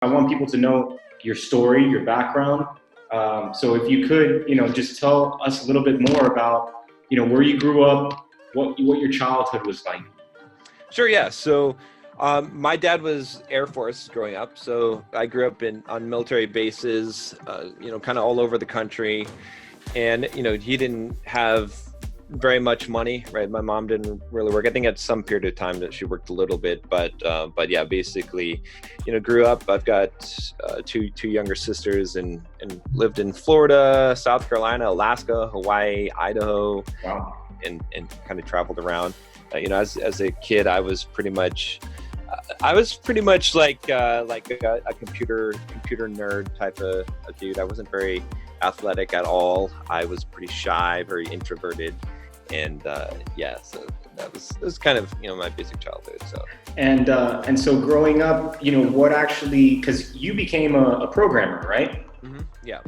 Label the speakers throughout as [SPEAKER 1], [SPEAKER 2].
[SPEAKER 1] I want people to know your story, your background. So if you could, just tell us a little bit more about, where you grew up, what your childhood was like.
[SPEAKER 2] Sure, yeah. So my dad was Air Force growing up. So I grew up on military bases, kind of all over the country. And, he didn't have very much money, right? My mom didn't really work. I think at some period of time that she worked a little bit, but yeah, basically, grew up. I've got two younger sisters and lived in Florida, South Carolina, Alaska, Hawaii, Idaho,
[SPEAKER 1] Wow.
[SPEAKER 2] and kind of traveled around. As a kid, I was pretty much like a computer nerd type of dude. I wasn't very athletic at all. I was pretty shy, very introverted, and so that was kind of my basic childhood. So
[SPEAKER 1] And so growing up, what actually, because you became a programmer, right?
[SPEAKER 2] Yeah.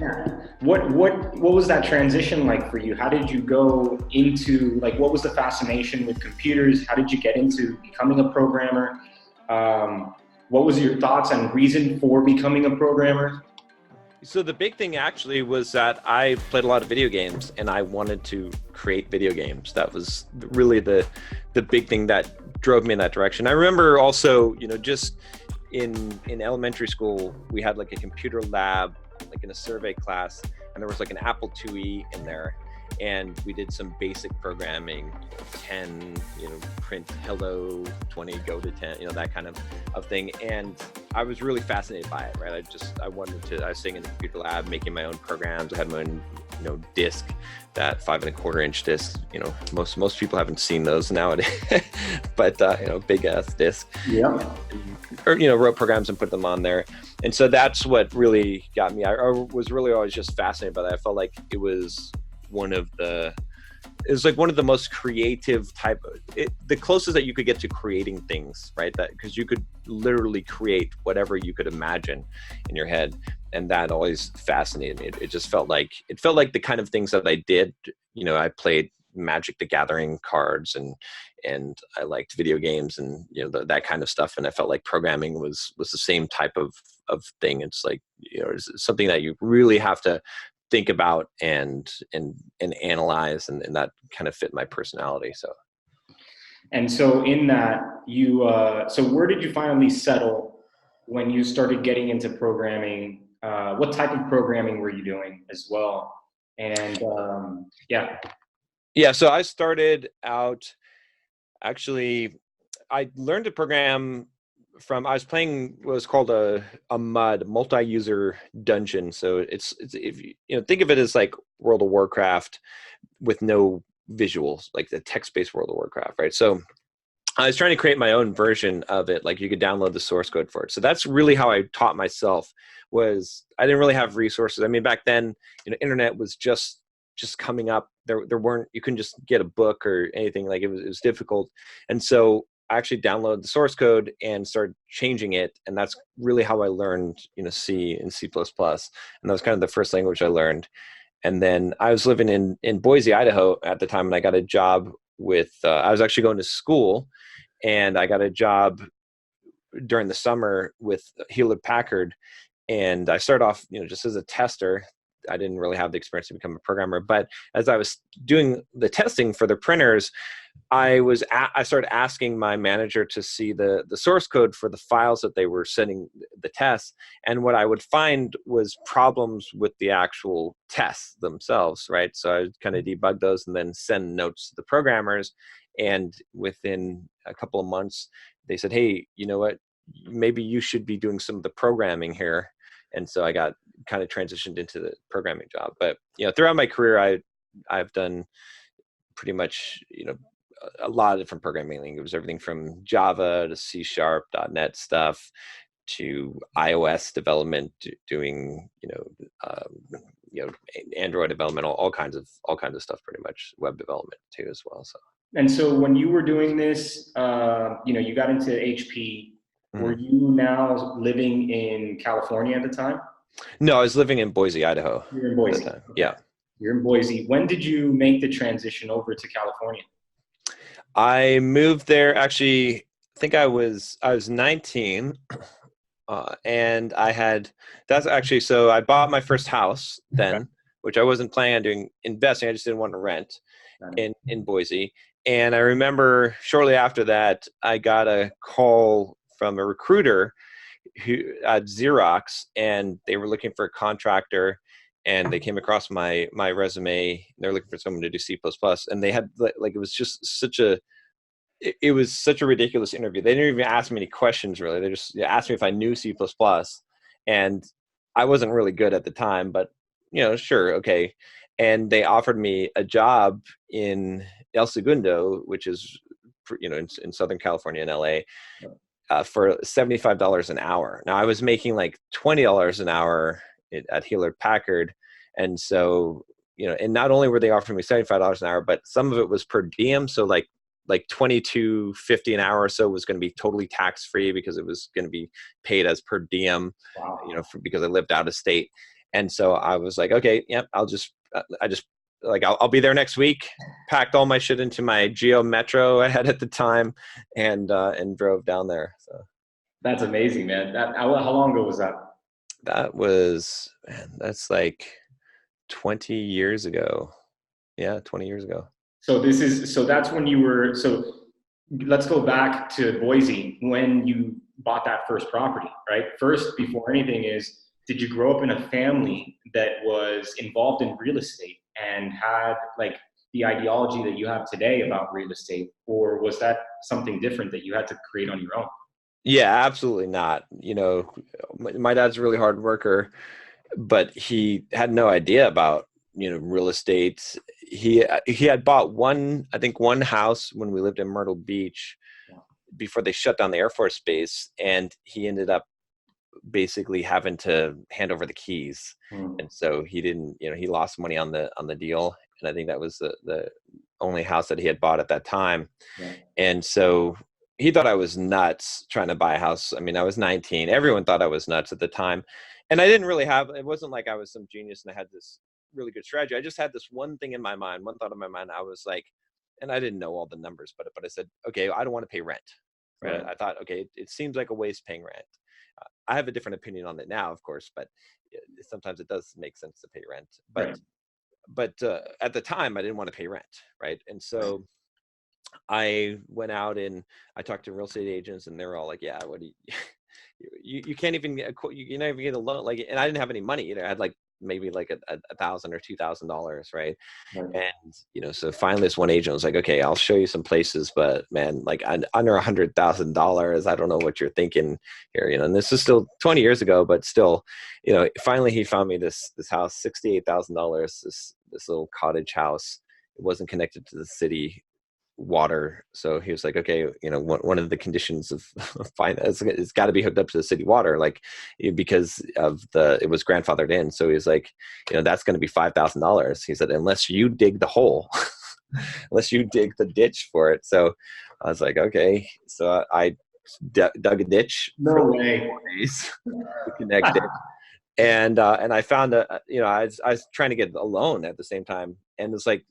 [SPEAKER 1] What was that transition like for you? How did you go into, what was the fascination with computers? How did you get into becoming a programmer? What was your thoughts and reason for becoming a programmer?
[SPEAKER 2] So the big thing actually was that I played a lot of video games and I wanted to create video games. That was really the big thing that drove me in that direction. I remember also, just in elementary school, we had like a computer lab, like in a survey class, and there was like an Apple IIe in there. And we did some basic programming, 10, print hello, 20, go to 10, that kind of thing. And I was really fascinated by it, right? I was sitting in the computer lab, making my own programs. I had my own, disc, that 5.25-inch disc. Most people haven't seen those nowadays, but, big ass disc.
[SPEAKER 1] Yeah.
[SPEAKER 2] Or, wrote programs and put them on there. And so that's what really got me. I was really always just fascinated by that. I felt like it was one of the most creative the closest that you could get to creating things, right? That because you could literally create whatever you could imagine in your head, and that always fascinated me. It just felt like the kind of things that I did. I played Magic the Gathering cards, and I liked video games, and that kind of stuff. And I felt like programming was the same type of thing. It's like it's something that you really have to think about and analyze, and that kind of fit my personality.
[SPEAKER 1] And so in that, so where did you finally settle when you started getting into programming? What type of programming were you doing as well? And
[SPEAKER 2] So I started out, actually, I learned to program I was playing what was called a MUD, multi-user dungeon. So it's if you think of it as like World of Warcraft with no visuals, like the text-based World of Warcraft, right? So I was trying to create my own version of it. Like you could download the source code for it. So that's really how I taught myself. Was I didn't really have resources. I mean, back then, internet was just coming up. There weren't, you couldn't just get a book or anything. Like it was difficult. And so I actually downloaded the source code and started changing it. And that's really how I learned, C and C++. And that was kind of the first language I learned. And then I was living in Boise, Idaho at the time, and I got a job with, I was actually going to school, and I got a job during the summer with Hewlett Packard. And I started off, just as a tester. I didn't really have the experience to become a programmer, but as I was doing the testing for the printers, I started asking my manager to see the source code for the files that they were sending the tests. And what I would find was problems with the actual tests themselves, right? So I would kind of debug those and then send notes to the programmers. And within a couple of months, they said, hey, you know what? Maybe you should be doing some of the programming here. And so I got kind of transitioned into the programming job. But throughout my career, I've done pretty much a lot of different programming languages, everything from Java to C#, .NET stuff, to iOS development, doing Android development, all kinds of stuff, pretty much web development too as well. So.
[SPEAKER 1] And so when you were doing this, you got into HP. Were you now living in California at the time?
[SPEAKER 2] No, I was living in Boise, Idaho.
[SPEAKER 1] You're in Boise.
[SPEAKER 2] At the time. Yeah.
[SPEAKER 1] You're in Boise. When did you make the transition over to California?
[SPEAKER 2] I moved there, actually, I think I was 19, And that's actually, so I bought my first house
[SPEAKER 1] Okay.
[SPEAKER 2] then, which I wasn't planning on doing investing. I just didn't want to rent in Boise. And I remember shortly after that, I got a call from a recruiter who at Xerox, and they were looking for a contractor, and they came across my resume. They're looking for someone to do C++, and they had like, it was just it was such a ridiculous interview. They didn't even ask me any questions really. They just asked me if I knew C++, and I wasn't really good at the time, but sure, okay. And they offered me a job in El Segundo, which is in Southern California in LA, for $75 an hour. Now I was making like $20 an hour at Hewlett Packard, and so and not only were they offering me $75 an hour, but some of it was per diem. So like $22.50 an hour or so was going to be totally tax free because it was going to be paid as per diem.
[SPEAKER 1] Wow.
[SPEAKER 2] Because I lived out of state. And so I was like, okay, yep, I'll be there next week. Packed all my shit into my Geo Metro I had at the time, and drove down there. So
[SPEAKER 1] That's amazing, man. How long ago was that?
[SPEAKER 2] That's like 20 years ago. Yeah, 20 years ago.
[SPEAKER 1] So that's when you were, so let's go back to Boise when you bought that first property, right? First, before anything did you grow up in a family that was involved in real estate and had like the ideology that you have today about real estate, or was that something different that you had to create on your own?
[SPEAKER 2] Yeah, absolutely not. My dad's a really hard worker, but he had no idea about real estate. He had bought one house when we lived in Myrtle Beach before they shut down the Air Force Base, and he ended up basically having to hand over the keys. And so he didn't, he lost money on the deal, and I think that was the only house that he had bought at that time.
[SPEAKER 1] Yeah.
[SPEAKER 2] And so he thought I was nuts trying to buy a house. I mean, I was 19. Everyone thought I was nuts at the time. And I didn't really it wasn't like I was some genius and I had this really good strategy. I just had this one thing in my mind, one thought in my mind. I was like, and I didn't know all the numbers, but I said, okay, I don't want to pay rent. Right? I thought, okay, it seems like a waste paying rent. I have a different opinion on it now, of course, but sometimes it does make sense to pay rent. But at the time, I didn't want to pay rent, right? And so I went out and I talked to real estate agents, and they were all like, "Yeah, what do you can't even get you not even get a loan." Like, and I didn't have any money either. I had like maybe like $1,000 or $2,000, right? And so finally, this one agent was like, "Okay, I'll show you some places, but man, like under $100,000, I don't know what you're thinking here." And this is still 20 years ago, but still, finally he found me this house, $68,000, this little cottage house. It wasn't connected to the city water, so he was like, okay, one of the conditions of finance, it's got to be hooked up to the city water, like because it was grandfathered in. So he was like, that's going to be $5,000. He said, unless you dig the hole, unless you dig the ditch for it. So I was like, okay. So I dug a ditch
[SPEAKER 1] No way.
[SPEAKER 2] 4 days to connect it. And I found I was trying to get a loan at the same time, and it's like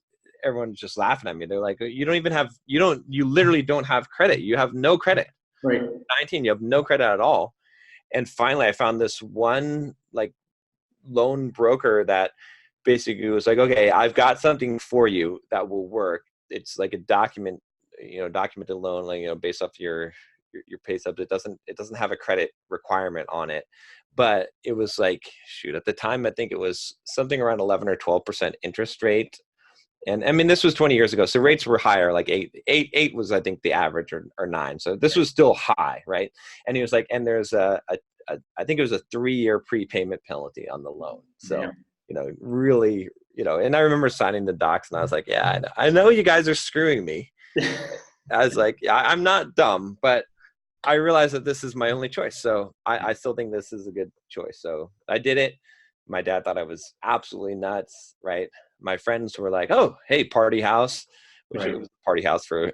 [SPEAKER 2] everyone's just laughing at me. They're like, you literally don't have credit. You have no credit.
[SPEAKER 1] Right.
[SPEAKER 2] 19, you have no credit at all. And finally I found this one like loan broker that basically was like, okay, I've got something for you that will work. It's like a documented loan, like, based off your pay stubs. It doesn't have a credit requirement on it, but it was like, shoot, at the time, I think it was something around 11 or 12% interest rate. And I mean, this was 20 years ago, so rates were higher, like eight was, I think, the average, or 9. So this was still high, right? And he was like, and there's I think it was a 3-year prepayment penalty on the loan. So, really, and I remember signing the docs, and I was like, yeah, I know you guys are screwing me. I was like, yeah, I'm not dumb, but I realized that this is my only choice. So I still think this is a good choice. So I did it. My dad thought I was absolutely nuts, right? My friends were like, "Oh, hey, party house," which it was a party house for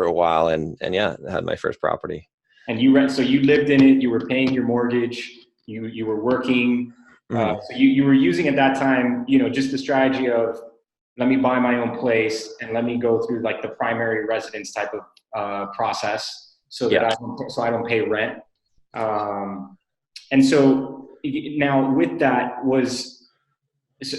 [SPEAKER 2] a while, and yeah, I had my first property.
[SPEAKER 1] And so you lived in it. You were paying your mortgage. You were working. So you were using at that time, just the strategy of, let me buy my own place and let me go through like the primary residence type of process, so that I don't pay rent. And so now with that so,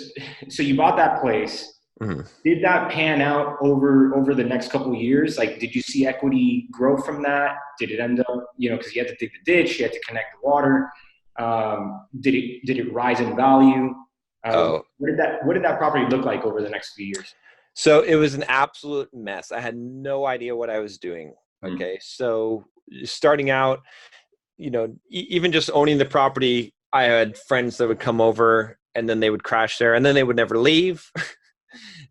[SPEAKER 1] so you bought that place.
[SPEAKER 2] Mm-hmm.
[SPEAKER 1] Did that pan out over the next couple of years? Like, did you see equity grow from that? Did it end up, because you had to dig the ditch, you had to connect the water. Did it rise in value?
[SPEAKER 2] Oh,
[SPEAKER 1] What did that property look like over the next few years?
[SPEAKER 2] so it was an absolute mess. I had no idea what I was doing. Okay. So starting out, even just owning the property, I had friends that would come over and then they would crash there and then they would never leave.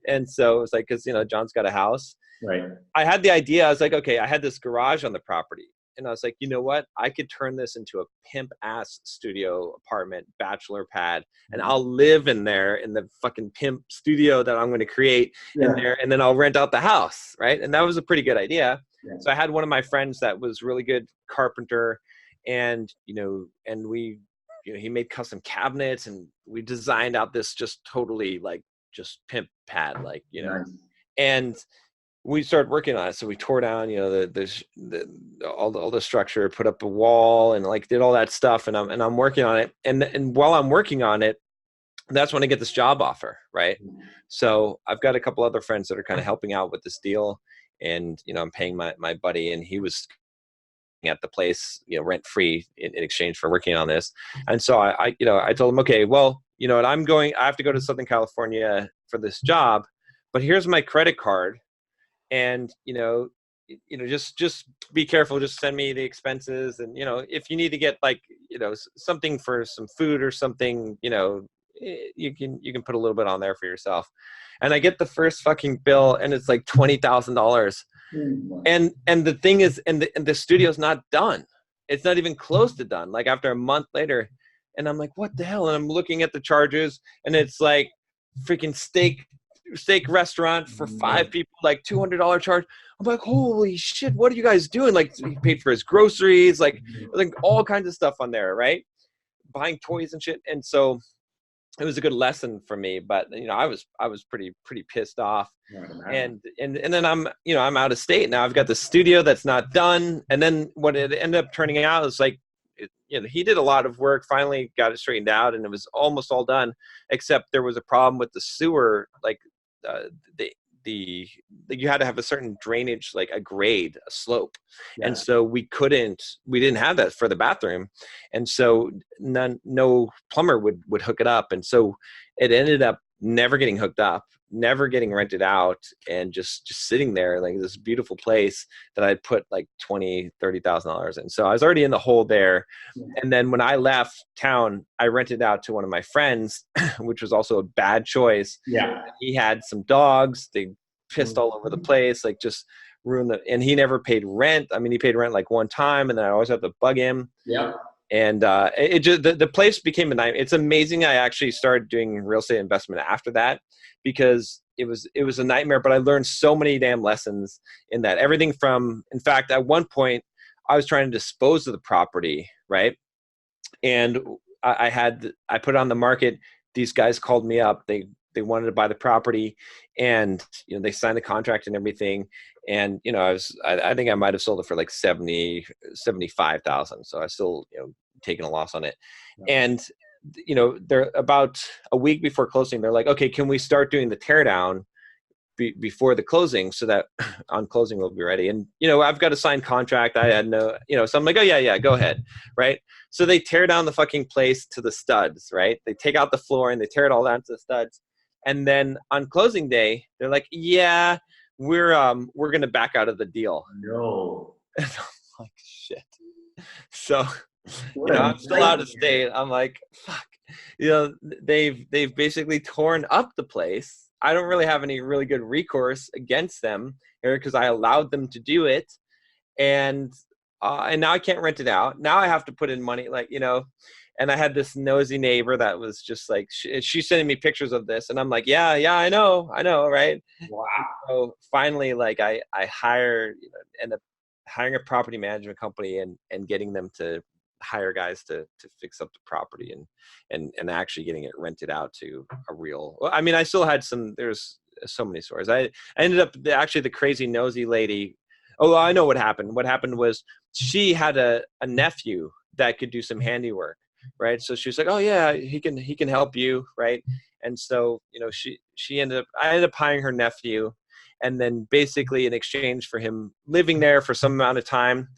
[SPEAKER 2] And so it was like, cause John's got a house.
[SPEAKER 1] Right.
[SPEAKER 2] I had the idea. I was like, okay, I had this garage on the property and I was like, you know what? I could turn this into a pimp ass studio apartment, bachelor pad, and I'll live in there in the fucking pimp studio that I'm going to create in there. And then I'll rent out the house. Right. And that was a pretty good idea. Yeah. So I had one of my friends that was really good carpenter and, and we, he made custom cabinets and we designed out this just totally like just pimp pad, like, nice. And we started working on it. So we tore down, all the structure, put up a wall and like did all that stuff. And I'm working on it. And while I'm working on it, that's when I get this job offer. Right. So I've got a couple other friends that are kind of helping out with this deal. And, I'm paying my buddy and he was at the place, rent free in exchange for working on this. And so I told him, okay, well, what I have to go to Southern California for this job, but here's my credit card. And, just be careful, just send me the expenses. And, if you need to get like, something for some food or something, you can put a little bit on there for yourself. And I get the first fucking bill and it's like $20,000. And the thing is, and the studio's not done. It's not even close to done. Like after a month later, and I'm like, what the hell? And I'm looking at the charges and it's like freaking steak restaurant for 5 people, like $200 charge. I'm like, holy shit, what are you guys doing? Like he paid for his groceries, like all kinds of stuff on there, right? Buying toys and shit. And so it was a good lesson for me, but I was pretty pissed off. And then I'm out of state now. I've got the studio that's not done. And then what it ended up turning out is like, he did a lot of work, finally got it straightened out and it was almost all done, except there was a problem with the sewer. Like you had to have a certain drainage, like a grade, a slope. Yeah. And so we didn't have that for the bathroom. And so no plumber would hook it up. And so it ended up never getting hooked up, never getting rented out, and just sitting there like this beautiful place that I'd put like $20,000-$30,000 in. So I was already in the hole there. Yeah. And then when I left town, I rented out to one of my friends, which was also a bad choice. Yeah. He had some dogs. They pissed all over the place, like just ruined and he never paid rent. I mean, he paid rent like one time and then I always have to bug him. Yeah. And it just the place became a nightmare. It's amazing. I actually started doing real estate investment after that because it was a nightmare. But I learned so many damn lessons in that. Everything from, in fact, at one point, I was trying to dispose of the property, right? And I put it on the market. These guys called me up. They wanted to buy the property, and they signed the contract and everything. And I think I might have sold it for like 75,000. So I still taking a loss on it. Yeah. And they're about a week before closing. They're like, okay, can we start doing the teardown before the closing so that on closing we'll be ready? And I've got a signed contract. I had no, so I'm like, oh yeah, go ahead, right? So they tear down the fucking place to the studs, right? They take out the floor and they tear it all down to the studs. And then on closing day, they're like, yeah, we're going to back out of the deal. No. And I'm like, shit. So, I'm still out of state. I'm like, fuck. They've basically torn up the place. I don't really have any really good recourse against them here because I allowed them to do it. And now I can't rent it out. Now I have to put in money, and I had this nosy neighbor that was just like, she's sending me pictures of this. And I'm like, yeah, I know. Right. Wow. So finally, like I end up hiring a property management company and getting them to hire guys to fix up the property and actually getting it rented out to a real, well, I mean, I still had there's so many stories. I ended up actually the crazy nosy lady. Oh, I know what happened. What happened was she had a nephew that could do some handiwork. right? So she was like, oh yeah, he can help you, right? And so, I ended up hiring her nephew, and then basically in exchange for him living there for some amount of time,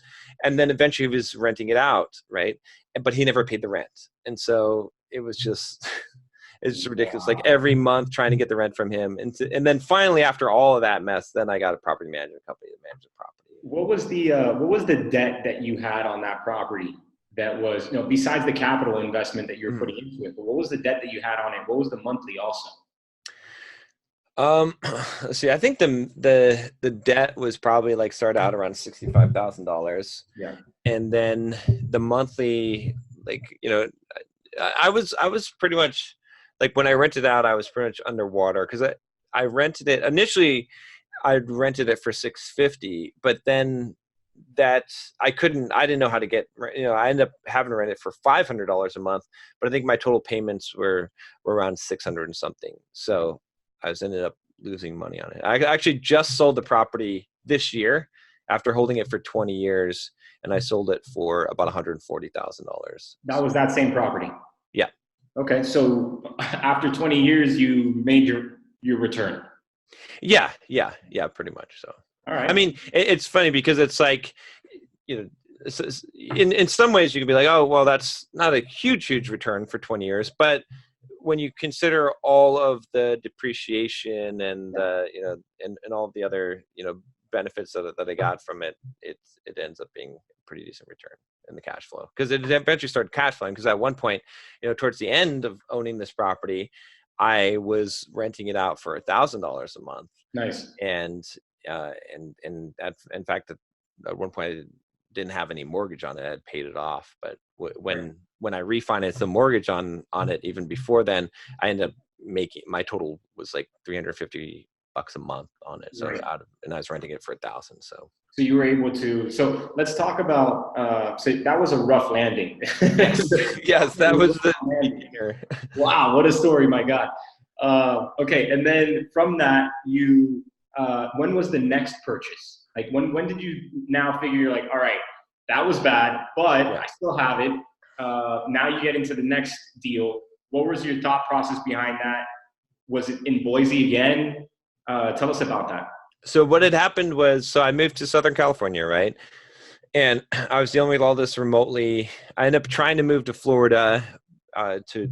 [SPEAKER 2] and then eventually he was renting it out, right? But he never paid the rent, and so it was just it's just ridiculous. Like
[SPEAKER 1] Wow.
[SPEAKER 2] every month trying to get the rent from him, and then finally after all of that mess, then I got a property management company to manage the property.
[SPEAKER 1] What was the debt that you had on that property that was, besides the capital investment that you're
[SPEAKER 2] Mhm.
[SPEAKER 1] putting into it, but what was the debt that you had on it? What was the monthly also?
[SPEAKER 2] Um, let's see. I think the debt was probably like started out around $65,000,
[SPEAKER 1] Yeah.
[SPEAKER 2] and then the monthly, like I was pretty much like when I rented out, I was pretty much underwater because I rented it initially. I rented it for 650, but then that I didn't know how to get, I ended up having to rent it for $500 a month, but I think my total payments were around 600 and something. So I was ended up losing money on it. I actually just sold the property this year after holding it for 20 years, and I sold it for about $140,000.
[SPEAKER 1] That was that same property.
[SPEAKER 2] Yeah.
[SPEAKER 1] Okay. So after 20 years, you made your return.
[SPEAKER 2] Yeah, pretty much. So,
[SPEAKER 1] All
[SPEAKER 2] I
[SPEAKER 1] right.
[SPEAKER 2] mean, it's funny because it's like, you know, in some ways you can be like, oh, well, that's not a huge return for 20 years, but when you consider all of the depreciation and
[SPEAKER 1] Yeah.
[SPEAKER 2] and all of the other benefits that I got from it, it ends up being a pretty decent return in the cash flow because it eventually started cash flowing. Because at one point, towards the end of owning this property, I was renting it out for $1,000 a month,
[SPEAKER 1] Nice.
[SPEAKER 2] and in fact, at one point I didn't have any mortgage on it. I had paid it off, but
[SPEAKER 1] Right.
[SPEAKER 2] when I refinanced the mortgage on it, even before then, I ended up making my total was like $350 a month on it. So
[SPEAKER 1] Right.
[SPEAKER 2] and I was renting it for 1,000. So
[SPEAKER 1] So you were able to. So let's talk about. So that was a rough landing.
[SPEAKER 2] yes, yes, that was the
[SPEAKER 1] Landing.
[SPEAKER 2] beginner.
[SPEAKER 1] Wow, what a story! My God. Okay, and then from that, when was the next purchase? Like when did you now figure you're like, all right, that was bad, but
[SPEAKER 2] Yeah.
[SPEAKER 1] I still have it. Now you get into the next deal. What was your thought process behind that? Was it in Boise again? Tell us about that.
[SPEAKER 2] So what had happened was, so I moved to Southern California, right? And I was dealing with all this remotely. I ended up trying to move to Florida. To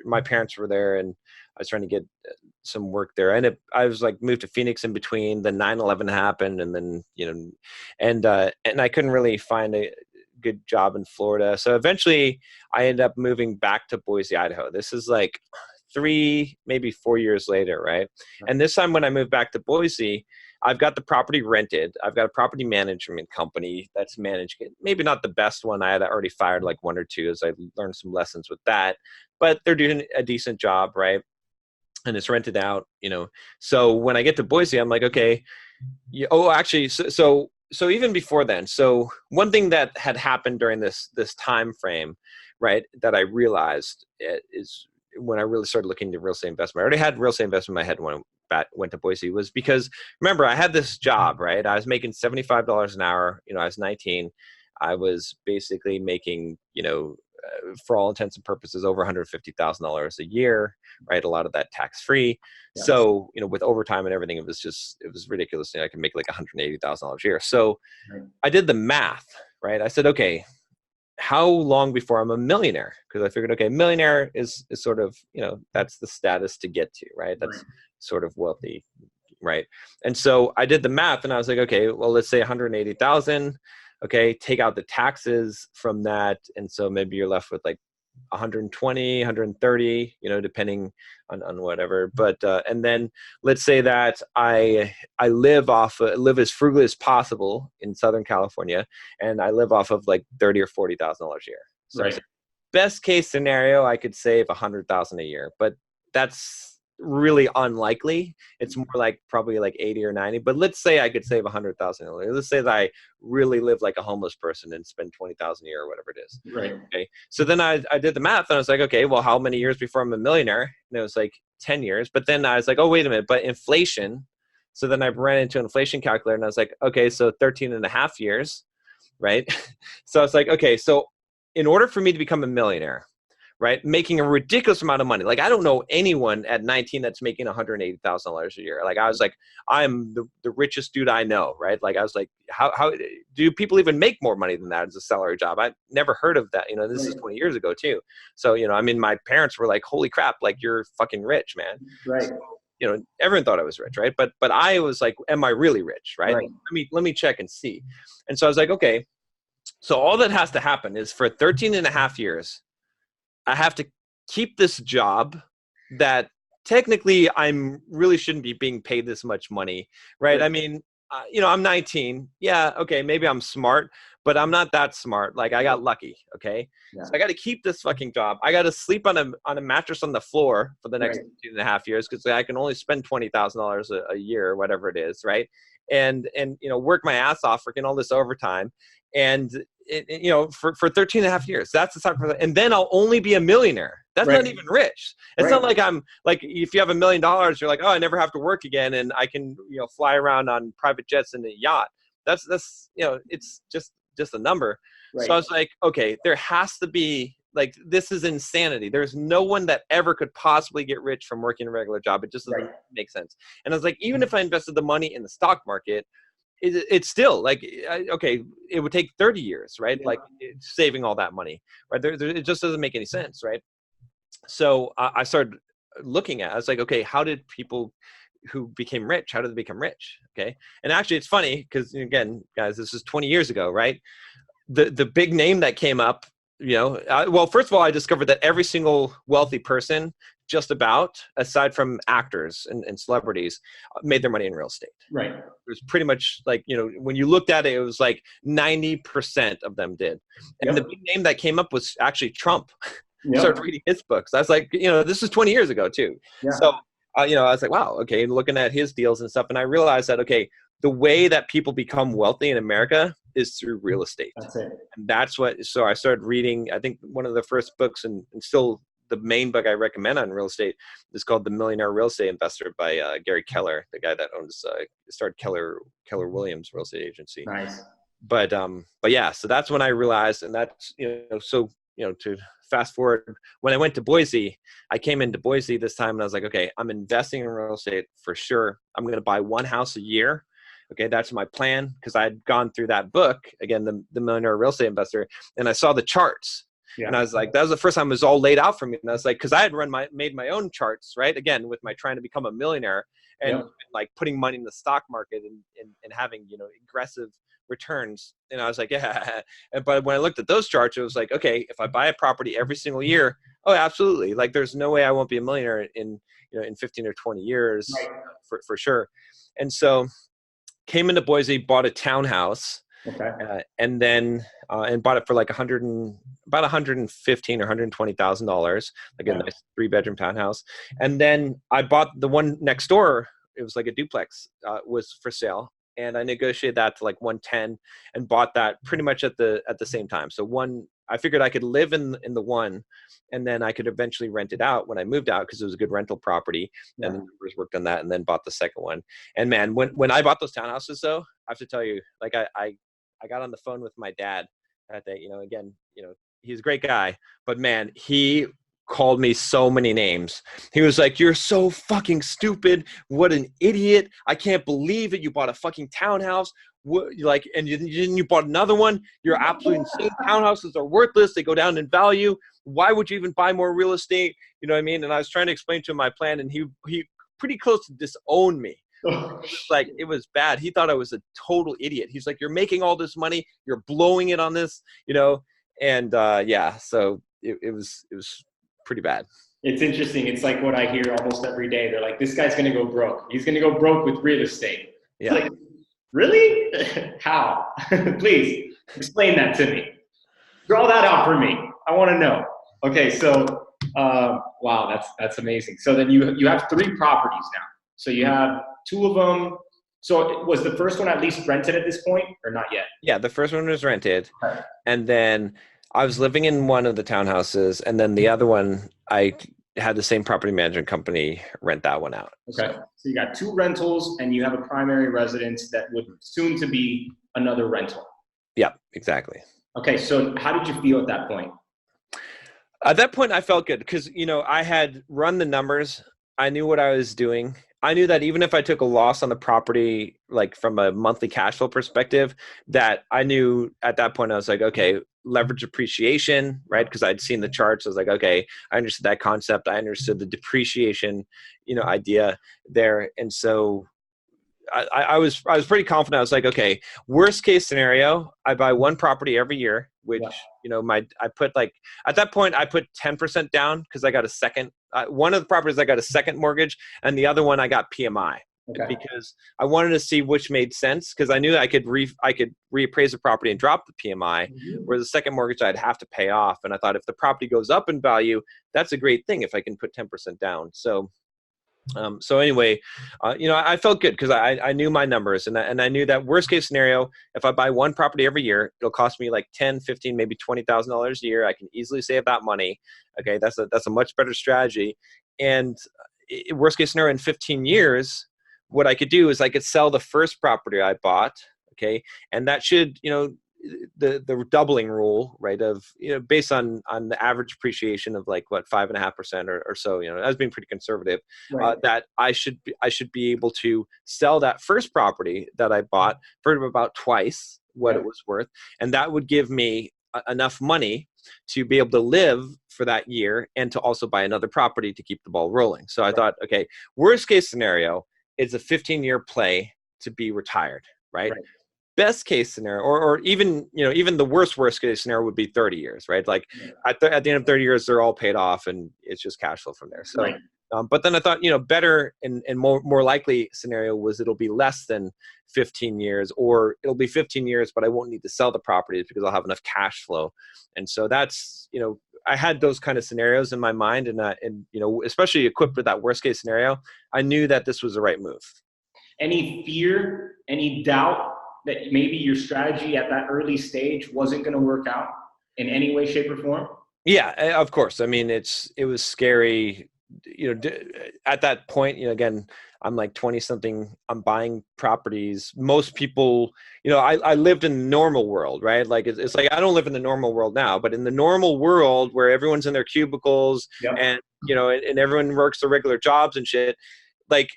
[SPEAKER 2] My parents were there, and I was trying to get some work there. I was like moved to Phoenix in between. Then 9/11 happened, and then and I couldn't really find a good job in Florida. So eventually, I ended up moving back to Boise, Idaho. This is like 3, maybe 4 years later, right? And this time when I moved back to Boise, I've got the property rented. I've got a property management company that's managing it. Maybe not the best one. I had already fired like one or two as I learned some lessons with that, but they're doing a decent job, right? And it's rented out, So when I get to Boise, I'm like, okay, actually, so even before then, so one thing that had happened during this time frame, right, that I realized is when I really started looking into real estate investment. I already had real estate investment in my head when I went to Boise, was because remember I had this job, right? I was making $75 an hour. I was 19. I was basically making, for all intents and purposes, over $150,000 a year, right? A lot of that tax free.
[SPEAKER 1] Yeah.
[SPEAKER 2] So, with overtime and everything, it was ridiculous. I could make like $180,000 a year. So
[SPEAKER 1] Right.
[SPEAKER 2] I did the math, right? I said, okay, how long before I'm a millionaire? Because I figured, okay, millionaire is sort of, that's the status to get to, right?
[SPEAKER 1] Right.
[SPEAKER 2] That's sort of wealthy, right? And so I did the math and I was like, okay, well, let's say 180,000. Okay, take out the taxes from that. And so maybe you're left with like 120, 130, depending on whatever. But and then let's say that I live as frugally as possible in Southern California, and I live off of like $30,000 or $40,000 a year. So I
[SPEAKER 1] Right.
[SPEAKER 2] said, best case scenario, I could save 100,000 a year, but that's really unlikely. It's more like probably like 80 or 90. But let's say I could save 100,000 a year. Let's say that I really live like a homeless person and spend 20,000 a year or whatever it is.
[SPEAKER 1] Right.
[SPEAKER 2] Okay. So then I did the math and I was like, okay, well, how many years before I'm a millionaire? And it was like 10 years. But then I was like, oh, wait a minute, but inflation. So then I ran into an inflation calculator and I was like, okay, so 13 and a half years, right? So I was like, okay, so in order for me to become a millionaire, right? Making a ridiculous amount of money. Like, I don't know anyone at 19 that's making $180,000 a year. Like, I was like, I'm the richest dude I know, right? Like, I was like, how do people even make more money than that as a salary job? I never heard of that. You know, this is 20 years ago too. So, you know, I mean, my parents were like, holy crap, like, you're fucking rich, man.
[SPEAKER 1] Right.
[SPEAKER 2] So, you know, everyone thought I was rich, right? But I was like, am I really rich, right?
[SPEAKER 1] Right.
[SPEAKER 2] Let me check and see. And so I was like, okay, so all that has to happen is for 13 and a half years, I have to keep this job that technically I'm really shouldn't be being paid this much money, right?
[SPEAKER 1] Right.
[SPEAKER 2] I mean, you know, I'm 19. Yeah, okay, maybe I'm smart, but I'm not that smart. Like, I got lucky, okay?
[SPEAKER 1] Yeah.
[SPEAKER 2] So I got to keep this fucking job. I got to sleep on a mattress on the floor for the next 2.5 years because I can only spend $20,000 a year or whatever it is, right? And you know, work my ass off, working all this overtime, and you know, for 13 and a half years, that's the time for that. And then I'll only be a millionaire. That's not even rich. It's not like I'm like, if you have $1 million, you're like, oh, I never have to work again, and I can, you know, fly around on private jets and a yacht. That's you know, it's just a number.
[SPEAKER 1] Right.
[SPEAKER 2] So I was like, okay, there has to be, like, this is insanity. There's no one that ever could possibly get rich from working a regular job. It just doesn't make sense. And I was like, even if I invested the money in the stock market, it's still like, okay, it would take 30 years, right? Like, saving all that money, right? It just doesn't make any sense, right? So I started looking at, I was like, okay, how did people who became rich, how did they become rich? Okay. And actually it's funny because, again, guys, this is 20 years ago, right? The big name that came up, you know, well, first of all, I discovered that every single wealthy person, just about, aside from actors and celebrities, made their money in real estate.
[SPEAKER 1] Right.
[SPEAKER 2] It was pretty much like, you know, when you looked at it, it was like 90% of them did. And the big name that came up was actually Trump. Started reading his books. I was like, you know, this is 20 years ago too. So, you know, I was like, wow, okay, looking at his deals and stuff. And I realized that, okay, the way that people become wealthy in America is through real estate.
[SPEAKER 1] That's it.
[SPEAKER 2] And that's what, so I started reading, I think one of the first books, and still the main book I recommend on real estate, is called The Millionaire Real Estate Investor by Gary Keller, the guy that owns, started Keller Williams Real Estate Agency.
[SPEAKER 1] Nice.
[SPEAKER 2] But yeah, so that's when I realized, and that's, you know, so, you know, to fast forward, when I went to Boise, I came into Boise this time and I was like, okay, I'm investing in real estate for sure. I'm going to buy one house a year. Okay, that's my plan, because I had gone through that book, again, the Millionaire Real Estate Investor, and I saw the charts. And I was like, that was the first time it was all laid out for me. And I was like, because I had made my own charts, right? Again, with my trying to become a millionaire and like putting money in the stock market and having, you know, aggressive returns. And I was like, yeah. But when I looked at those charts, it was like, okay, if I buy a property every single year, oh, absolutely. Like, there's no way I won't be a millionaire in, you know, in 15 or 20 years for sure. And so came into Boise, bought a townhouse. And then and bought it for like about $115,000 or $120,000, like a nice 3-bedroom townhouse. And then I bought the one next door. It was like a duplex, was for sale, and I negotiated that to like 110 and bought that pretty much at the same time. So I figured I could live in the one, and then I could eventually rent it out when I moved out, because it was a good rental property, and the numbers worked on that, and then bought the second one. And man, when I bought those townhouses, though, I have to tell you, like, I got on the phone with my dad that day, you know, again, you know, he's a great guy, but man, he called me so many names. He was like, you're so fucking stupid. What an idiot. I can't believe it. You bought a fucking townhouse. What, like, and you bought another one. You're absolutely insane. Townhouses are worthless. They go down in value. Why would you even buy more real estate? You know what I mean? And I was trying to explain to him my plan, and he pretty close to disowned me. Like, it was bad. He thought I was a total idiot. He's like, you're making all this money, you're blowing it on this, you know? And yeah, so it was pretty bad.
[SPEAKER 1] It's interesting. It's like what I hear almost every day. They're like, this guy's going to go broke. He's going to go broke with real estate.
[SPEAKER 2] Yeah.
[SPEAKER 1] Like, really? How? Please explain that to me. Draw that out for me. I want to know. Okay. So, wow, that's amazing. So then you have 3 properties now. So you have 2 of them. So was the first one at least rented at this point, or not yet?
[SPEAKER 2] Yeah, the first one was rented.
[SPEAKER 1] Okay.
[SPEAKER 2] And then I was living in one of the townhouses, and then the other one, I had the same property management company rent that one out.
[SPEAKER 1] Okay. So you got 2 rentals, and you have a primary residence that would soon to be another rental.
[SPEAKER 2] Yeah, exactly.
[SPEAKER 1] Okay. So how did you feel at that point?
[SPEAKER 2] At that point, I felt good because, I had run the numbers. I knew what I was doing. I knew that even if I took a loss on the property, like from a monthly cash flow perspective, that I knew at that point, I was like, okay, leverage appreciation, right? Because I'd seen the charts. I was like, okay, I understood that concept. I understood the depreciation, idea there. And so I was pretty confident. I was like, okay, worst case scenario, I buy one property every year, which
[SPEAKER 1] Yeah.
[SPEAKER 2] I put like at that point I put 10% down because I got a second. One of the properties I got a second mortgage, and the other one I got PMI
[SPEAKER 1] Okay.
[SPEAKER 2] because I wanted to see which made sense because I knew I could reappraise the property and drop the PMI, where the second mortgage I'd have to pay off. And I thought if the property goes up in value, that's a great thing if I can put 10% down. So anyway, I felt good because I knew my numbers, and I knew that worst case scenario, if I buy one property every year, it'll cost me like 10, 15, maybe $20,000 a year. I can easily save that money. Okay. That's a much better strategy. And worst case scenario, in 15 years, what I could do is I could sell the first property I bought. Okay. And that should, the doubling rule, right? Of, based on the average appreciation of like what, 5.5% or so, that's been pretty conservative,
[SPEAKER 1] Right.
[SPEAKER 2] that I should be able to sell that first property that I bought for about twice what it was worth. And that would give me enough money to be able to live for that year and to also buy another property to keep the ball rolling. So I thought, okay, worst case scenario is a 15-year play to be retired, right? Best case scenario, or even, even the worst case scenario would be 30 years, right? Like at the end of 30 years, they're all paid off and it's just cash flow from there. So, but then I thought, better and more likely scenario was it'll be less than 15 years, or it'll be 15 years, but I won't need to sell the properties because I'll have enough cash flow. And so that's, I had those kind of scenarios in my mind, and especially equipped with that worst case scenario, I knew that this was the right move.
[SPEAKER 1] Any fear, any doubt that maybe your strategy at that early stage wasn't going to work out in any way, shape, or form?
[SPEAKER 2] Yeah, of course. I mean, it was scary, at that point, again, I'm like 20 something, I'm buying properties. Most people, I lived in the normal world, right? Like it's like, I don't live in the normal world now, but in the normal world where everyone's in their cubicles and, and everyone works their regular jobs and shit, like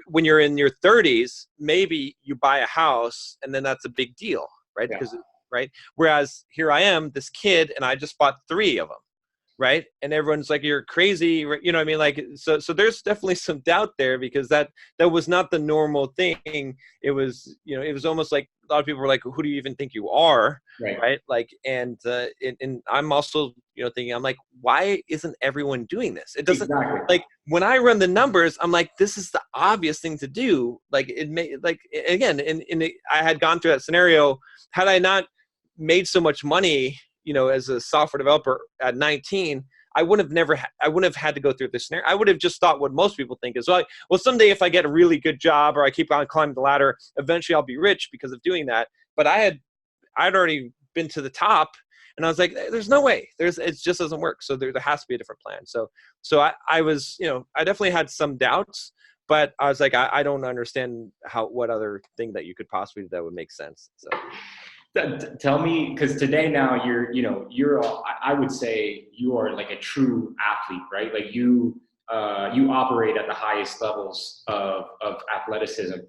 [SPEAKER 2] when you're in your 30s, maybe you buy a house and then that's a big deal, right? Because right. Whereas here I am, this kid, and I just bought 3 of them, right? And everyone's like, "You're crazy," right? You know what I mean? Like, so there's definitely some doubt there because that was not the normal thing. It was, it was almost like a lot of people were like, "Who do you even think you are?" Right? Like, and I'm also, thinking, I'm like, why isn't everyone doing this? It doesn't like when I run the numbers, I'm like, this is the obvious thing to do. Like it may, like again, I had gone through that scenario. Had I not made so much money, as a software developer at 19, I wouldn't have had to go through this scenario. I would have just thought what most people think is, well, someday if I get a really good job or I keep on climbing the ladder, eventually I'll be rich because of doing that. But I'd already been to the top, and I was like, there's no way. It just doesn't work. So there has to be a different plan. So I was, I definitely had some doubts, but I was like, I don't understand what other thing that you could possibly do that would make sense. So.
[SPEAKER 1] Tell me, because today now I would say you are like a true athlete, right? Like you operate at the highest levels of athleticism.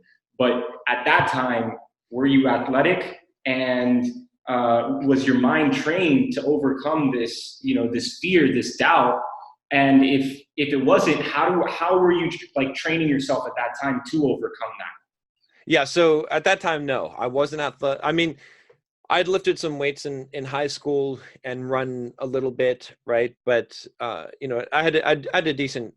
[SPEAKER 1] But at that time, were you athletic, and was your mind trained to overcome this, this fear, this doubt? And if it wasn't, how were you like training yourself at that time to overcome that?
[SPEAKER 2] Yeah. So at that time, no, I wasn't athletic. I mean, I'd lifted some weights in high school and run a little bit, right? But I had a decent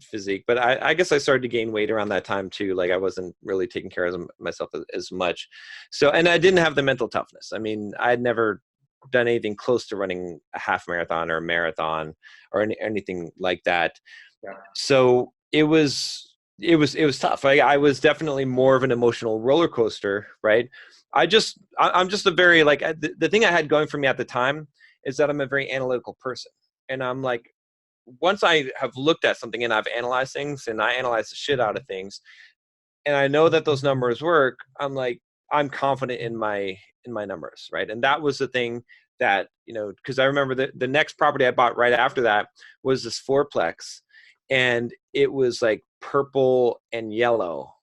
[SPEAKER 2] physique, but I guess I started to gain weight around that time too. Like I wasn't really taking care of myself as much. So, and I didn't have the mental toughness. I mean, I had never done anything close to running a half marathon or a marathon or anything like that. Yeah. So it was tough. I was definitely more of an emotional roller coaster, right? I'm just a very like the thing I had going for me at the time is that I'm a very analytical person, and I'm like, once I have looked at something and I've analyzed things and I analyze the shit out of things, and I know that those numbers work, I'm like, I'm confident in my numbers, right? And that was the thing that, because I remember the next property I bought right after that was this fourplex, and it was like purple and yellow,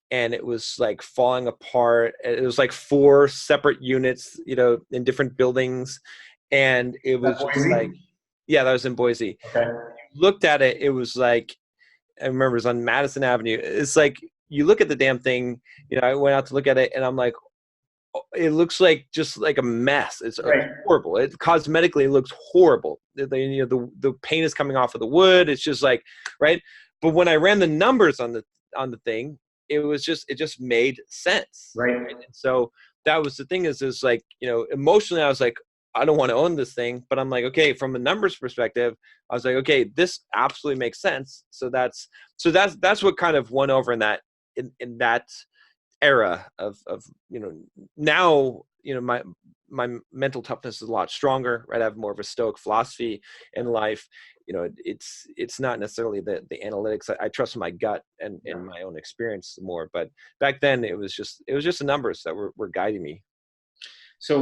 [SPEAKER 2] and it was like falling apart. It was like 4 separate units, in different buildings. And it was just like,
[SPEAKER 1] Boise?
[SPEAKER 2] yeah, that was in Boise.
[SPEAKER 1] Okay.
[SPEAKER 2] Looked at it, it was like, I remember it was on Madison Avenue. It's like, you look at the damn thing, I went out to look at it, and I'm like, oh, it looks like just like a mess. It's
[SPEAKER 1] Right.
[SPEAKER 2] horrible. It cosmetically it looks horrible. The paint is coming off of the wood. It's just like, right. But when I ran the numbers on the thing, it just made sense.
[SPEAKER 1] Right.
[SPEAKER 2] And so that was the thing is like, emotionally I was like, I don't want to own this thing, but I'm like, okay, from a numbers perspective, I was like, okay, this absolutely makes sense. So that's what kind of won over in that era of now, my mental toughness is a lot stronger, right? I have more of a stoic philosophy in life. It's not necessarily the analytics. I trust my gut and my own experience more, but back then it was just the numbers that were guiding me.
[SPEAKER 1] So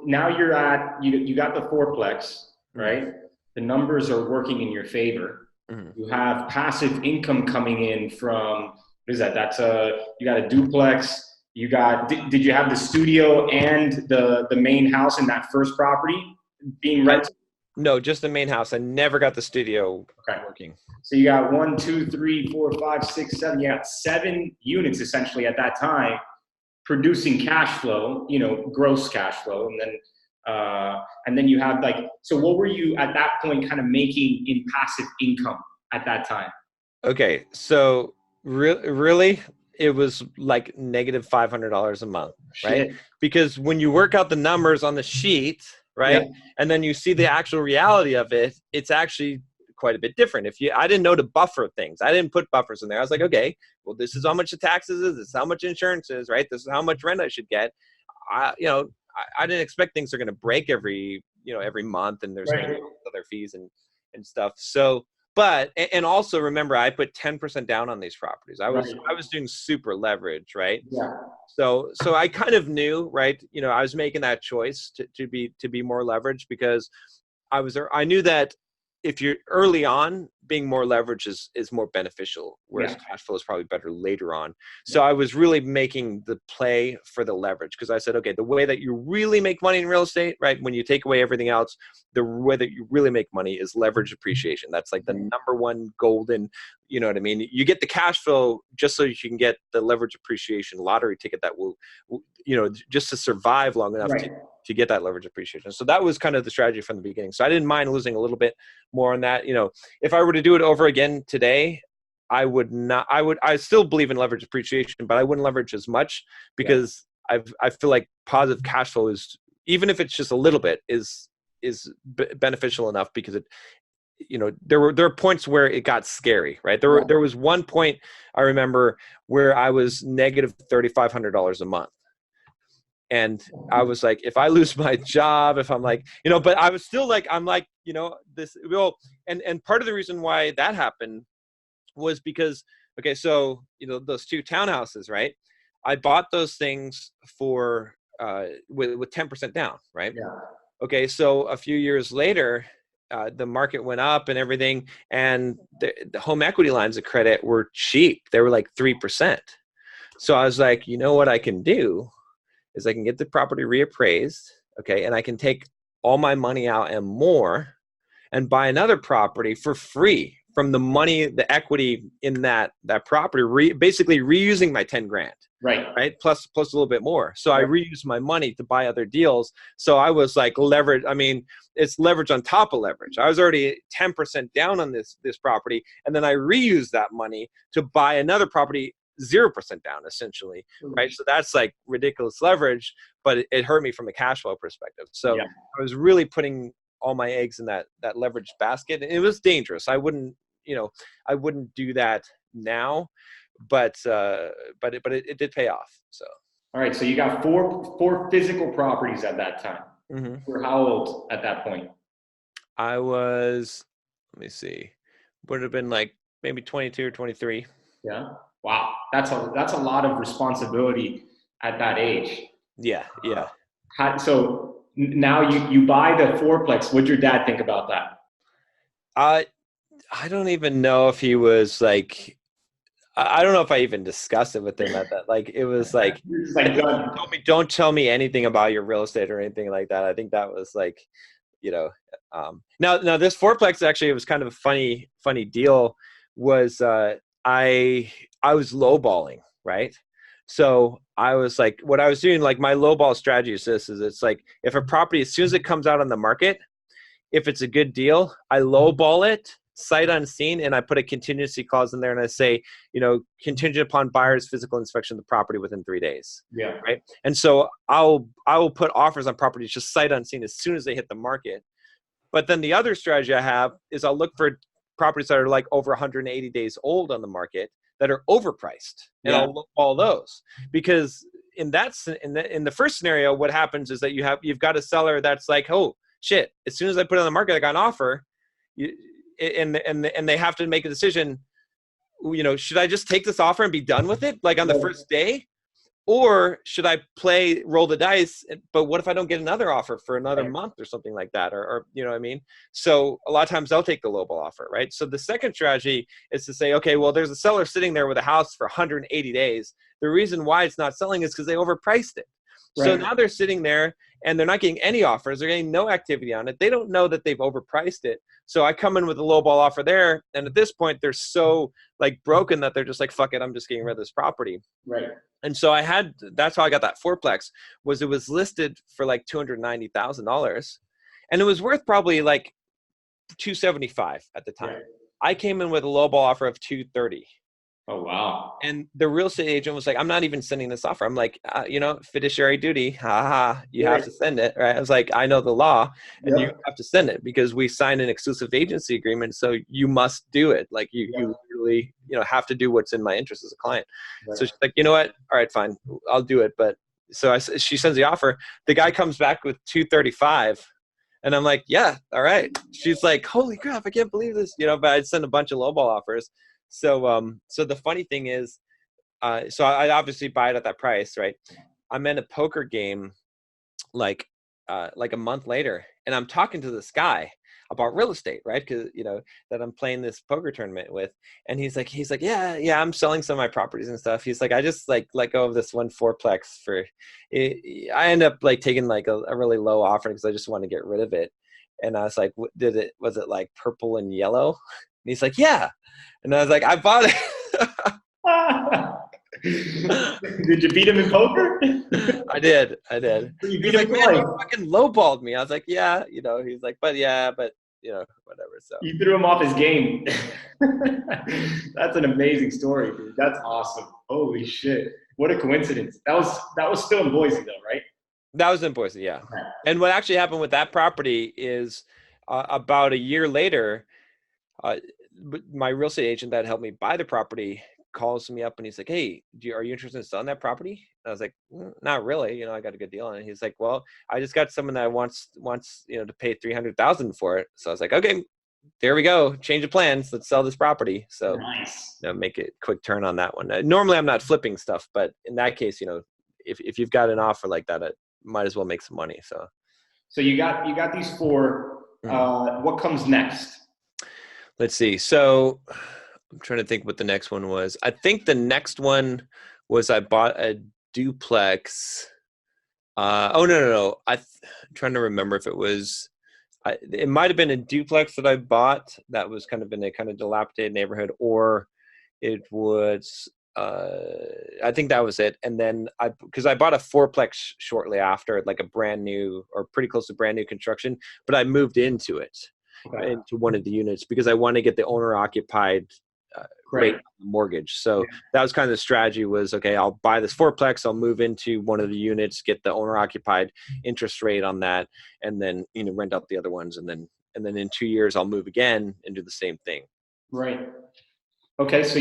[SPEAKER 1] now you got the fourplex, right?
[SPEAKER 2] Mm-hmm.
[SPEAKER 1] The numbers are working in your favor.
[SPEAKER 2] Mm-hmm.
[SPEAKER 1] You have passive income coming in from, what is that? You got a duplex. Did you have the studio and the main house in that first property being rented?
[SPEAKER 2] No, just the main house. I never got the studio working.
[SPEAKER 1] So you got 1, 2, 3, 4, 5, 6, 7. You got 7 units essentially at that time producing cash flow, gross cash flow. And then you have so what were you at that point kind of making in passive income at that time?
[SPEAKER 2] Okay. So really it was like negative $500 a month, right?
[SPEAKER 1] Shit.
[SPEAKER 2] Because when you work out the numbers on the sheet, right?
[SPEAKER 1] Yeah.
[SPEAKER 2] And then you see the actual reality of it, it's actually quite a bit different. I didn't know to buffer things. I didn't put buffers in there. I was like, okay, well, this is how much the taxes is. This is how much insurance is, right? This is how much rent I should get. I didn't expect things are going to break every month, and there's going to be other fees and stuff. So, and also remember, I put 10% down on these properties. I was doing super leverage, right?
[SPEAKER 1] Yeah.
[SPEAKER 2] So I kind of knew, right? I was making that choice to be more leveraged because I knew that if you're early on, being more leverage is more beneficial, whereas cash flow is probably better later on. So I was really making the play for the leverage because I said, okay, the way that you really make money in real estate, right? When you take away everything else, the way that you really make money is leverage appreciation. That's like the number one golden, you know what I mean? You get the cash flow just so you can get the leverage appreciation lottery ticket that will just to survive long enough to get that leverage appreciation. So that was kind of the strategy from the beginning. So I didn't mind losing a little bit more on that. If I were to do it over again today, I still believe in leverage appreciation, but I wouldn't leverage as much because I feel like positive cash flow is, even if it's just a little bit, is beneficial enough because it, there are points where it got scary, right? There was one point I remember where I was negative $3,500 a month. And I was like, if I lose my job, if I'm like, but I was still like, I'm like, this, well, and part of the reason why that happened was because, okay, so, those 2 townhouses, right? I bought those things for, with 10% down, right?
[SPEAKER 1] Yeah.
[SPEAKER 2] Okay. So a few years later, the market went up and everything, and the home equity lines of credit were cheap. They were like 3%. So I was like, what I can do is I can get the property reappraised, okay, and I can take all my money out and more and buy another property for free from the money, the equity in that property, basically reusing my 10 grand. Right. Plus a little bit more. So I reused my money to buy other deals. So I was like leverage. I mean, it's leverage on top of leverage. I was already 10% down on this property. And then I reused that money to buy another property 0% down essentially. Right. So that's like ridiculous leverage, but it hurt me from a cash flow perspective. So I was really putting all my eggs in that leverage basket. And it was dangerous. I wouldn't do that now. But it did pay off. So.
[SPEAKER 1] All right. So you got four physical properties at that time.
[SPEAKER 2] Mm-hmm.
[SPEAKER 1] You were how old at that point?
[SPEAKER 2] I was, let me see, would have been like maybe 22 or 23.
[SPEAKER 1] Yeah. Wow. That's a lot of responsibility at that age.
[SPEAKER 2] Yeah. Yeah.
[SPEAKER 1] So Now you buy the fourplex. What'd your dad think about that?
[SPEAKER 2] I I don't even know if he was like, I don't know if I even discussed it with him at that. Like, it was like,
[SPEAKER 1] You're just
[SPEAKER 2] I
[SPEAKER 1] like
[SPEAKER 2] think he
[SPEAKER 1] done.
[SPEAKER 2] told me, don't tell me anything about your real estate or anything like that. I think that was like, you know, now this fourplex, actually, it was kind of a funny deal. Was I was lowballing, right? So I was like, what I was doing, like my lowball strategy is this: is it's like, if a property, as soon as it comes out on the market, if it's a good deal, I lowball it sight unseen, and I put a contingency clause in there, and I say, contingent upon buyer's physical inspection of the property within 3 days.
[SPEAKER 1] Yeah.
[SPEAKER 2] Right. And so I will put offers on properties just sight unseen as soon as they hit the market. But then the other strategy I have is I'll look for properties that are like over 180 days old on the market that are overpriced, and
[SPEAKER 1] Yeah.
[SPEAKER 2] I'll look all those, because in the first scenario, what happens is that you've got a seller that's like, oh shit, as soon as I put it on the market, I got an offer, and they have to make a decision. Should I just take this offer and be done with it, like on the first day? Or should I roll the dice? But what if I don't get another offer for another month or something like that? Or you know what I mean? So a lot of times I'll take the lowball offer, right? So the second strategy is to say, okay, well, there's a seller sitting there with a house for 180 days. The reason why it's not selling is because they overpriced it. Right. So now they're sitting there and they're not getting any offers. They're getting no activity on it. They don't know that they've overpriced it. So I come in with a lowball offer there. And at this point, they're so like broken that they're just like, fuck it, I'm just getting rid of this property.
[SPEAKER 1] Right.
[SPEAKER 2] And so that's how I got that fourplex. It was listed for like $290,000, and it was worth probably like $275 at the time. Right. I came in with a lowball offer of $230.
[SPEAKER 1] Oh, wow.
[SPEAKER 2] And the real estate agent was like, I'm not even sending this offer. I'm like, fiduciary duty. You have to send it. Right. I was like, I know the law, and you have to send it because we signed an exclusive agency agreement. So you must do it. Like you literally, have to do what's in my interest as a client. Right. So she's like, you know what? All right, fine. I'll do it. But so she sends the offer. The guy comes back with $235. And I'm like, yeah, all right. She's like, holy crap, I can't believe this. But I'd send a bunch of lowball offers. So the funny thing is, so I obviously buy it at that price, right? I'm in a poker game like a month later, and I'm talking to this guy about real estate, right? Because that I'm playing this poker tournament with, and he's like, yeah, I'm selling some of my properties and stuff. He's like, I just like let go of this one fourplex for it. I end up like taking like a really low offer because I just want to get rid of it. And I was like, was it like purple and yellow? And he's like, yeah. And I was like, I bought it.
[SPEAKER 1] Did you beat him in poker?
[SPEAKER 2] I did.
[SPEAKER 1] You
[SPEAKER 2] He's like, man, you fucking lowballed me. I was like, yeah, he's like, but whatever. So
[SPEAKER 1] you threw him off his game. That's an amazing story, dude. That's awesome. Holy shit. What a coincidence. That was still in Boise though, right?
[SPEAKER 2] That was in Boise, yeah. Okay. And what actually happened with that property is about a year later, my real estate agent that helped me buy the property calls me up and he's like, hey, are you interested in selling that property? And I was like, not really. I got a good deal on it. He's like, well, I just got someone that wants to pay $300,000 for it. So I was like, okay, there we go. Change of plans. Let's sell this property. So
[SPEAKER 1] nice.
[SPEAKER 2] Make it quick turn on that one. Normally I'm not flipping stuff, but in that case, if you've got an offer like that, it might as well make some money.
[SPEAKER 1] So you got these four. What comes next?
[SPEAKER 2] Let's see. So I'm trying to think what the next one was. I think the next one was I bought a duplex. No. I'm trying to remember if it was. It might have been a duplex that I bought that was kind of in a kind of dilapidated neighborhood, or it was. I think that was it. And then because I bought a fourplex shortly after, like a brand new or pretty close to brand new construction, but I moved into it. Okay. Into one of the units because I want to get the owner occupied rate mortgage. So that was kind of the strategy was, okay, I'll buy this fourplex, I'll move into one of the units, get the owner occupied interest rate on that, and then, rent out the other ones. And then in 2 years, I'll move again and do the same thing.
[SPEAKER 1] Right. Okay. So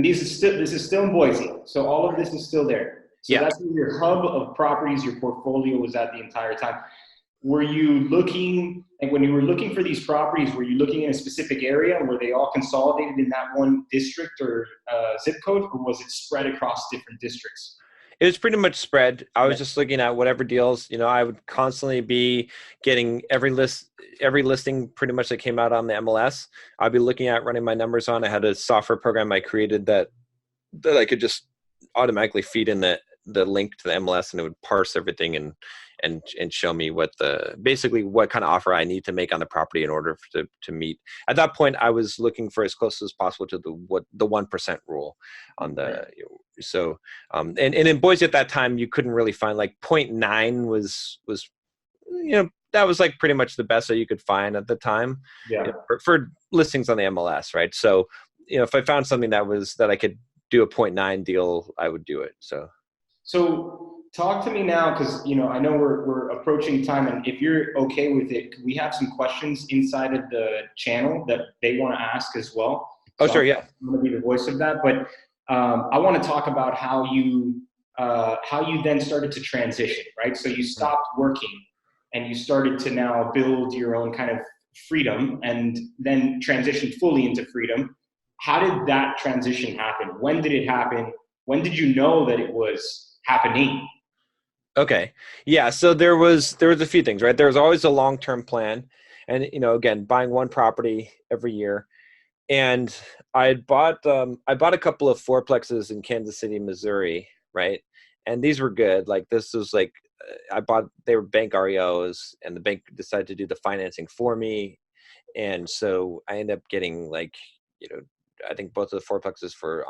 [SPEAKER 1] this is still in Boise. So all of this is still there. So that's your hub of properties, your portfolio was at the entire time. Were you looking, and when you were looking for these properties, were you looking in a specific area? Were they all consolidated in that one district or zip code, or was it spread across different districts?
[SPEAKER 2] It was pretty much spread. I
[SPEAKER 1] Yeah.
[SPEAKER 2] was just looking at whatever deals, I would constantly be getting every listing pretty much that came out on the MLS. I'd be looking at running my numbers on. I had a software program I created that I could just automatically feed in the link to the MLS, and it would parse everything and show me basically what kind of offer I need to make on the property in order to meet. At that point, I was looking for as close as possible to the 1% rule on the. So and in Boise at that time, you couldn't really find, like, 0.9 was that was like pretty much the best that you could find at the time.
[SPEAKER 1] Yeah.
[SPEAKER 2] For listings on the MLS, right? So if I found something that I could do a 0.9 deal, I would do it.
[SPEAKER 1] So talk to me now, because I know we're approaching time, and if you're okay with it, we have some questions inside of the channel that they want to ask as well.
[SPEAKER 2] Oh, sure, yeah.
[SPEAKER 1] I'm going to be the voice of that, but I want to talk about how you then started to transition, right? So you stopped working and you started to now build your own kind of freedom, and then transitioned fully into freedom. How did that transition happen? When did it happen? When did you know that it was happening?
[SPEAKER 2] Okay. Yeah. So there was a few things, right? There was always a long-term plan, and again, buying one property every year. And I bought a couple of fourplexes in Kansas City, Missouri, right? And these were good. Like, this was like, they were bank REOs, and the bank decided to do the financing for me. And so I ended up getting, like, I think both of the fourplexes for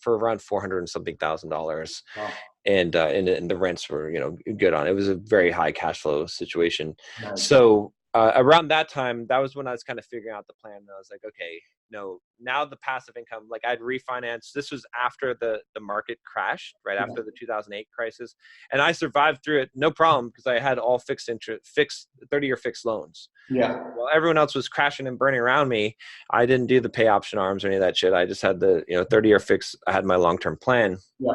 [SPEAKER 2] around 400 and something $1,000.
[SPEAKER 1] Wow.
[SPEAKER 2] And the rents were, good on it. It was a very high cash flow situation.
[SPEAKER 1] Nice.
[SPEAKER 2] So around that time, that was when I was kind of figuring out the plan. And I was like, okay, no, now the passive income, like, I'd refinance. This was after the market crashed, right after the 2008 crisis. And I survived through it, no problem, because I had all fixed 30-year fixed loans.
[SPEAKER 1] Yeah.
[SPEAKER 2] While everyone else was crashing and burning around me, I didn't do the pay option arms or any of that shit. I just had the 30-year fix. I had my long-term plan.
[SPEAKER 1] Yeah.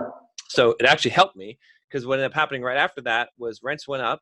[SPEAKER 2] So it actually helped me, because what ended up happening right after that was rents went up,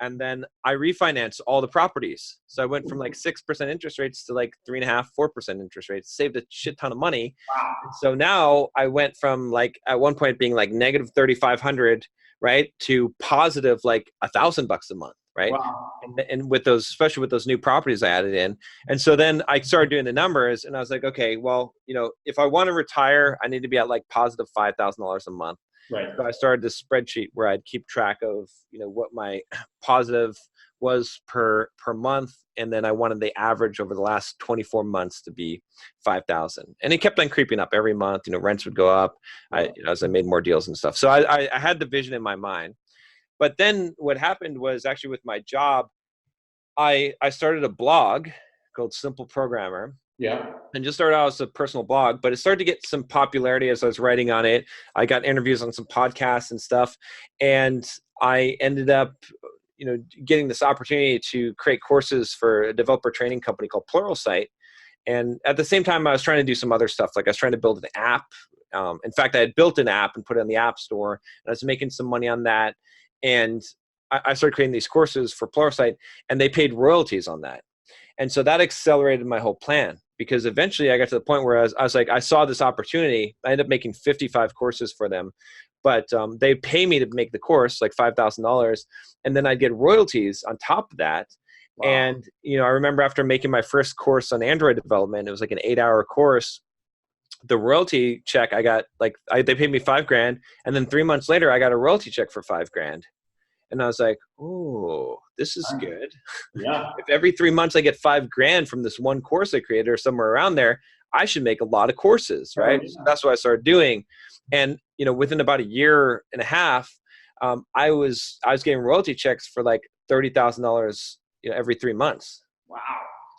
[SPEAKER 2] and then I refinanced all the properties. So I went from like 6% interest rates to like 3.5%, 4% interest rates, saved a shit ton of money.
[SPEAKER 1] Wow.
[SPEAKER 2] So now I went from, like, at one point being like negative 3,500, right, to positive like $1,000 a month, right?
[SPEAKER 1] Wow.
[SPEAKER 2] And with those, especially with those new properties I added in. And so then I started doing the numbers, and I was like, okay, well, if I want to retire, I need to be at like positive $5,000 a month.
[SPEAKER 1] Right.
[SPEAKER 2] So I started this spreadsheet where I'd keep track of, what my positive was per month. And then I wanted the average over the last 24 months to be 5,000. And it kept on creeping up every month. Rents would go up as I made more deals and stuff. So I had the vision in my mind. But then what happened was, actually, with my job, I started a blog called Simple Programmer.
[SPEAKER 1] Yeah.
[SPEAKER 2] And just started out as a personal blog, but it started to get some popularity as I was writing on it. I got interviews on some podcasts and stuff. And I ended up, getting this opportunity to create courses for a developer training company called Pluralsight. And at the same time, I was trying to do some other stuff. Like, I was trying to build an app. In fact, I had built an app and put it in the App Store, and I was making some money on that. And I started creating these courses for Pluralsight, and they paid royalties on that. And so that accelerated my whole plan, because eventually I got to the point where I was like, I saw this opportunity. I ended up making 55 courses for them, but they pay me to make the course, like $5,000. And then I'd get royalties on top of that. Wow. And, I remember after making my first course on Android development, it was like an 8-hour course. The royalty check I got, they paid me $5,000. And then 3 months later, I got a royalty check for $5,000. And I was like, oh, this is good.
[SPEAKER 1] Yeah.
[SPEAKER 2] If every 3 months I get $5,000 from this one course I created or somewhere around there, I should make a lot of courses, right?
[SPEAKER 1] Oh, yeah.
[SPEAKER 2] So that's what I started doing. And, within about a year and a half, I was getting royalty checks for like $30,000, every 3 months.
[SPEAKER 1] Wow.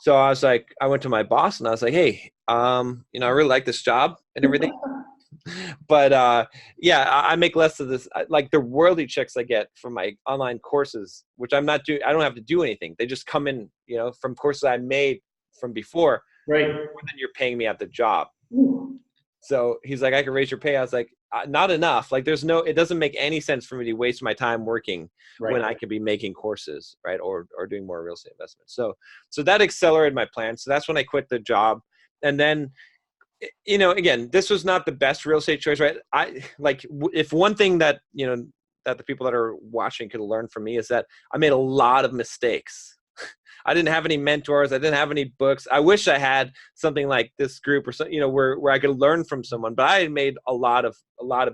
[SPEAKER 2] So I was like, I went to my boss and I was like, hey, I really like this job and everything. But I make less of this. Like, the royalty checks I get from my online courses, which I'm not doing, I don't have to do anything. They just come in, from courses I made from before.
[SPEAKER 1] Right.
[SPEAKER 2] More than you're paying me at the job.
[SPEAKER 1] Ooh.
[SPEAKER 2] So he's like, I can raise your pay. I was like, not enough. Like, it doesn't make any sense for me to waste my time working when I could be making courses, right? Or doing more real estate investments. So that accelerated my plan. So that's when I quit the job. And then you know, again, this was not the best real estate choice, right? If one thing that, you know, that the people that are watching could learn from me is that I made a lot of mistakes. I didn't have any mentors. I didn't have any books. I wish I had something like this group or something, you know, where I could learn from someone, but I had made a lot of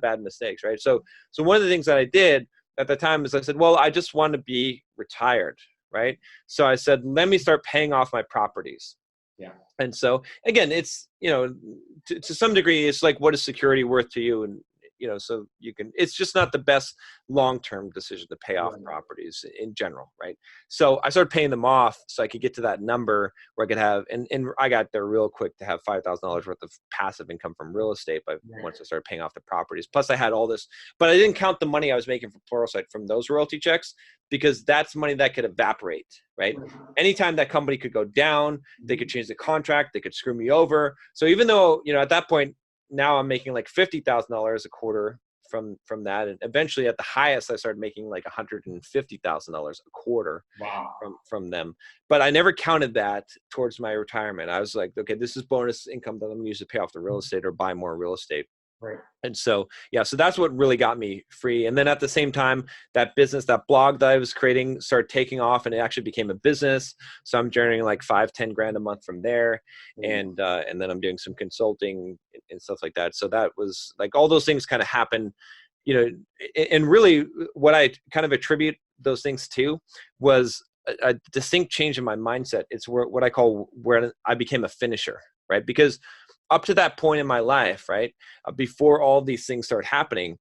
[SPEAKER 2] bad mistakes. Right. So one of the things that I did at the time is I said, well, I just want to be retired. Right. So I said, let me start paying off my properties.
[SPEAKER 1] Yeah.
[SPEAKER 2] And so again, it's, you know, to some degree, it's like, what is security worth to you? And, you know, so you can, it's just not the best long-term decision to pay off properties in general. Right. So I started paying them off so I could get to that number where I could have, and I got there real quick to have $5,000 worth of passive income from real estate. But once I started paying off the properties, plus I had all this, but I didn't count the money I was making from Pluralsight from those royalty checks, because that's money that could evaporate. Right. Anytime that company could go down, they could change the contract, they could screw me over. So even though, you know, at that point, now I'm making like $50,000 a quarter from that, and eventually at the highest I started making like $150,000 a quarter.
[SPEAKER 1] Wow.
[SPEAKER 2] from them. But I never counted that towards my retirement. I was like, okay, this is bonus income that I'm gonna use to pay off the real estate or buy more real estate.
[SPEAKER 1] Right.
[SPEAKER 2] And so, yeah, so that's what really got me free. And then at the same time, that business, that blog that I was creating started taking off, and it actually became a business. So I'm generating like 5-10 grand a month from there. And then I'm doing some consulting and stuff like that. So that was like, all those things kind of happen, you know, and really what I kind of attribute those things to was a distinct change in my mindset. It's what I call where I became a finisher, right? Because up to that point in my life, right, before all these things started happening,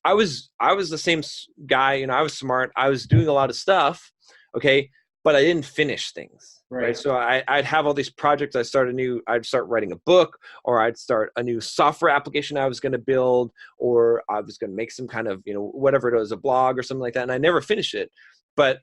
[SPEAKER 2] I was the same guy. You know, I was smart. I was doing a lot of stuff, okay, but I didn't finish things, right? So I'd have all these projects. I'd start writing a book, or I'd start a new software application I was going to build, or I was going to make some kind of, you know, whatever it was, a blog or something like that, and I never finished it. But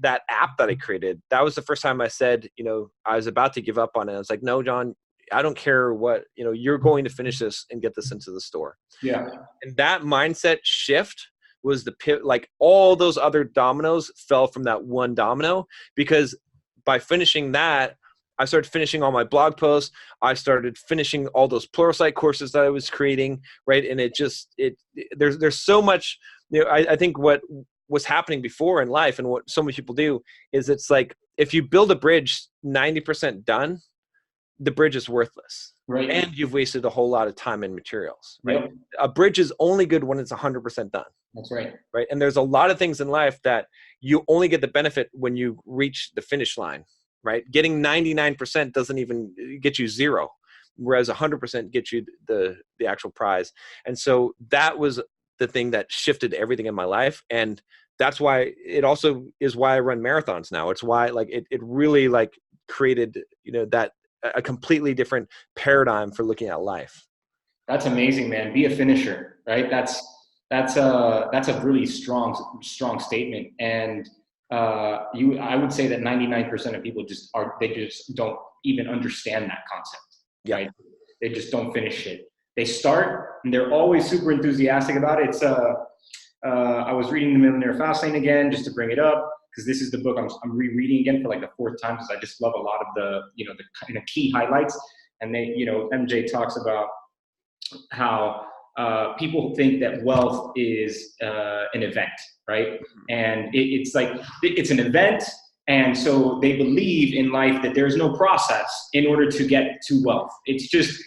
[SPEAKER 2] that app that I created, that was the first time I said, you know, I was about to give up on it. I was like, no, John, I don't care what, you know, you're going to finish this and get this into the store.
[SPEAKER 1] Yeah.
[SPEAKER 2] And that mindset shift was the pivot. Like, all those other dominoes fell from that one domino, because by finishing that, I started finishing all my blog posts. I started finishing all those Pluralsight courses that I was creating. Right. And there's so much, you know, I think what was happening before in life, and what so many people do, is it's like, if you build a bridge 90% done, the bridge is worthless.
[SPEAKER 1] Right.
[SPEAKER 2] And you've wasted a whole lot of time and materials. Right.
[SPEAKER 1] Yep.
[SPEAKER 2] A bridge is only good when it's 100% done.
[SPEAKER 1] That's right.
[SPEAKER 2] Right. And there's a lot of things in life that you only get the benefit when you reach the finish line. Right. Getting 99% doesn't even get you zero, whereas 100% gets you the actual prize. And so that was the thing that shifted everything in my life. And that's why it also is why I run marathons now. It's why, like, it really, like, created, you know, that a completely different paradigm for looking at life.
[SPEAKER 1] That's amazing, man. Be a finisher, right? That's a really strong statement. And I would say that 99% of people just don't even understand that concept.
[SPEAKER 2] Yeah.
[SPEAKER 1] Right? They just don't finish it. They start and they're always super enthusiastic about it. It's I was reading The Millionaire again, just to bring it up, because this is the book I'm rereading again for like the 4th time, because I just love a lot of the, you know, the kind of key highlights. And they, you know, MJ talks about how people think that wealth is an event, right? And it's like, it's an event. And so they believe in life that there's no process in order to get to wealth. It's just,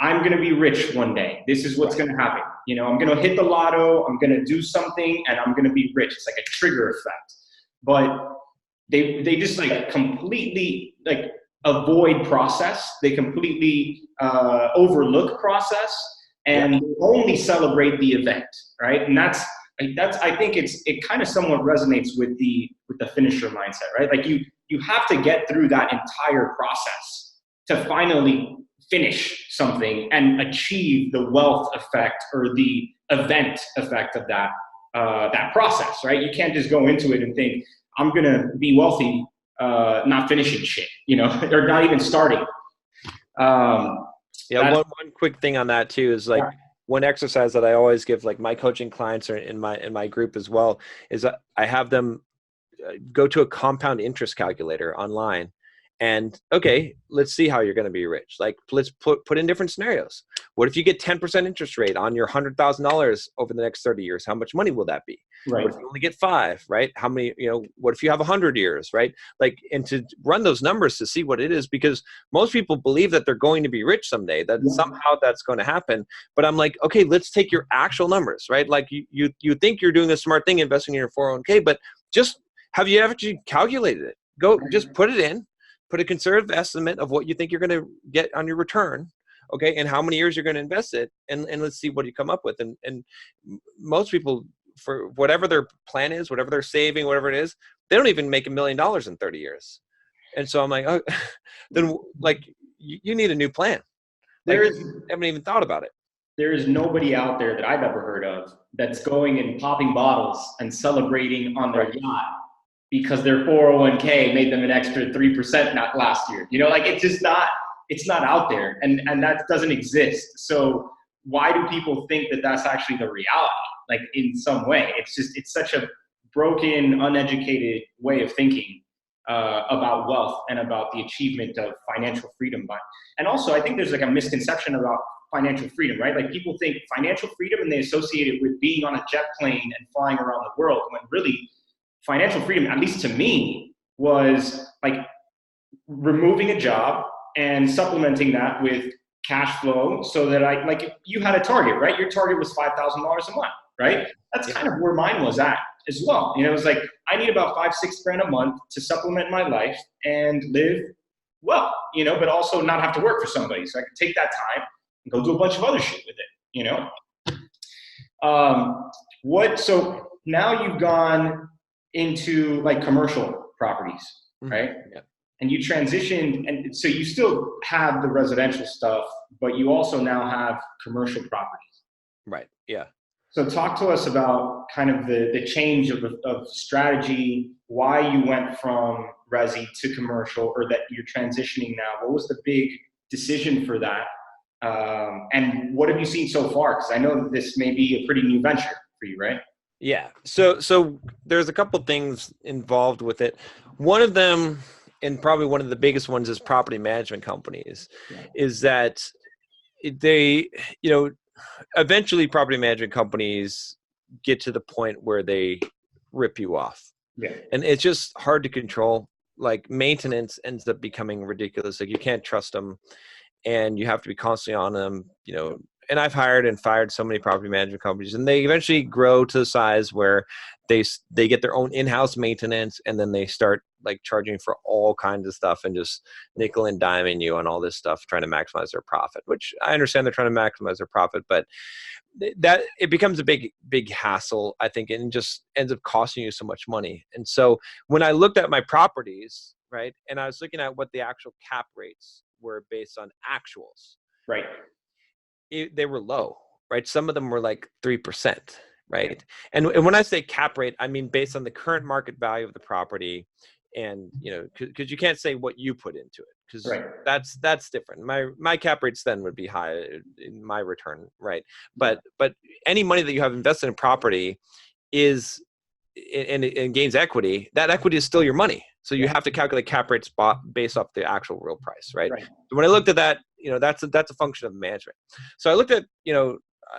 [SPEAKER 1] I'm going to be rich one day. This is what's going to happen. You know, I'm going to hit the lotto. I'm going to do something and I'm going to be rich. It's like a trigger effect. But they just like completely like avoid process. They completely overlook process, and only celebrate the event, right? And that's I think it kind of somewhat resonates with the finisher mindset, right? Like you have to get through that entire process to finally finish something and achieve the wealth effect or the event effect of that process, right? You can't just go into it and think, I'm going to be wealthy, not finishing shit, you know, or not even starting.
[SPEAKER 2] One quick thing on that too is like, one exercise that I always give like my coaching clients, or in my group as well, is I have them go to a compound interest calculator online And okay, let's see how you're going to be rich. Like, let's put in different scenarios. What if you get 10% interest rate on your $100,000 over the next 30 years? How much money will that be?
[SPEAKER 1] Right.
[SPEAKER 2] What if you only get 5, right? How many, what if you have 100 years, right? Like, and to run those numbers to see what it is, because most people believe that they're going to be rich someday, that somehow that's going to happen. But I'm like, okay, let's take your actual numbers, right? Like you think you're doing the smart thing, investing in your 401k, but just have you actually calculated it? Go just put it in. Put a conservative estimate of what you think you're going to get on your return, okay, and how many years you're going to invest it, and let's see what you come up with. And most people, for whatever their plan is, whatever they're saving, whatever it is, they don't even make $1 million in 30 years. And so I'm like, oh, then like you need a new plan. Like, you haven't even thought about it.
[SPEAKER 1] There is nobody out there that I've ever heard of that's going and popping bottles and celebrating on their yacht because their 401k made them an extra 3% not last year. Like it's not out there, and that doesn't exist. So why do people think that that's actually the reality? Like in some way, it's such a broken, uneducated way of thinking about wealth and about the achievement of financial freedom. And also, I think there's like a misconception about financial freedom, right? Like people think financial freedom and they associate it with being on a jet plane and flying around the world, when really financial freedom, at least to me, was like removing a job and supplementing that with cash flow, so that like you had a target, right? Your target was $5,000 a month, right? That's kind of where mine was at as well. It was like, I need about 5-6 grand a month to supplement my life and live well, but also not have to work for somebody. So I could take that time and go do a bunch of other shit with it, so now you've gone into like commercial properties, right?
[SPEAKER 2] Yeah.
[SPEAKER 1] And you transitioned, and so you still have the residential stuff, but you also now have commercial properties.
[SPEAKER 2] Right. Yeah.
[SPEAKER 1] So talk to us about kind of the change of strategy, why you went from resi to commercial, or that you're transitioning now. What was the big decision for that? And what have you seen so far? Because I know that this may be a pretty new venture for you, right?
[SPEAKER 2] Yeah. So there's a couple things involved with it. One of them, and probably one of the biggest ones, is property management companies. Is that they, eventually property management companies get to the point where they rip you off.
[SPEAKER 1] Yeah.
[SPEAKER 2] And it's just hard to control. Like, maintenance ends up becoming ridiculous. Like, you can't trust them, and you have to be constantly on them, and I've hired and fired so many property management companies, and they eventually grow to the size where they get their own in-house maintenance, and then they start like charging for all kinds of stuff and just nickel and diming you on all this stuff, trying to maximize their profit, which I understand they're trying to maximize their profit, but that it becomes a big hassle, I think, and just ends up costing you so much money. And so when I looked at my properties, right, and I was looking at what the actual cap rates were based on actuals,
[SPEAKER 1] right,
[SPEAKER 2] they were low, right? Some of them were like 3%, right? And when I say cap rate, I mean based on the current market value of the property, and because you can't say what you put into it, because that's different. My cap rates then would be high in my return, right? But any money that you have invested in property is and gains equity. That equity is still your money. So you have to calculate cap rates based off the actual real price, right? So when I looked at that, that's a function of management. So I looked at,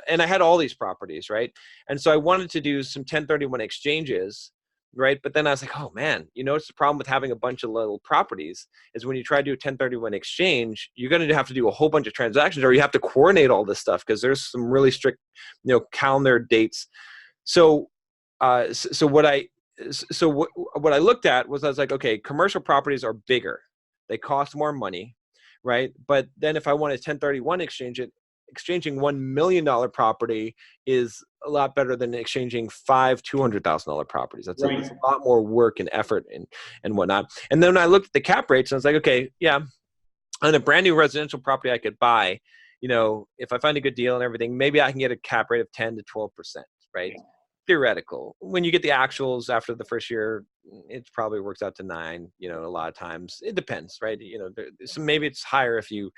[SPEAKER 2] and I had all these properties, right? And so I wanted to do some 1031 exchanges, right? But then I was like, oh man, it's the problem with having a bunch of little properties is when you try to do a 1031 exchange, you're going to have to do a whole bunch of transactions, or you have to coordinate all this stuff because there's some really strict, calendar dates. So what I looked at was, I was like, okay, commercial properties are bigger. They cost more money, right? But then if I want a 1031 exchange it, exchanging $1 million property is a lot better than exchanging 5 $200,000 properties. That's it's a lot more work and effort and whatnot. And then I looked at the cap rates and I was like, okay, yeah, on a brand new residential property I could buy, if I find a good deal and everything, maybe I can get a cap rate of 10 to 12%, right? Theoretical. When you get the actuals after the first year, it probably works out to 9. A lot of times it depends, right? So maybe it's higher if you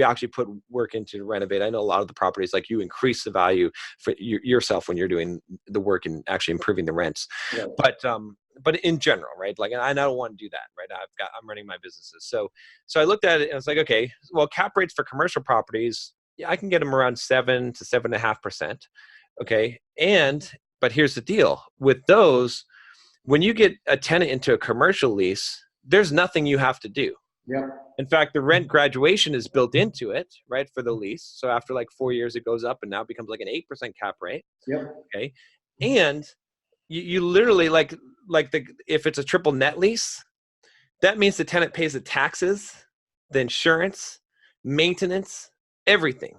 [SPEAKER 2] actually put work into renovate. I know a lot of the properties, like, you increase the value for yourself when you're doing the work and actually improving the rents. But but in general, right? Like, and I don't want to do that, right? I'm running my businesses. So I looked at it and I was like, okay, well, cap rates for commercial properties, yeah, I can get them around 7 to 7.5%. Okay. But here's the deal with those, when you get a tenant into a commercial lease, there's nothing you have to do.
[SPEAKER 1] Yeah.
[SPEAKER 2] In fact, the rent graduation is built into it, right, for the lease. So after like 4 years, it goes up and now becomes like an 8% cap rate.
[SPEAKER 1] Yep.
[SPEAKER 2] Okay. And you literally if it's a triple net lease, that means the tenant pays the taxes, the insurance, maintenance, everything,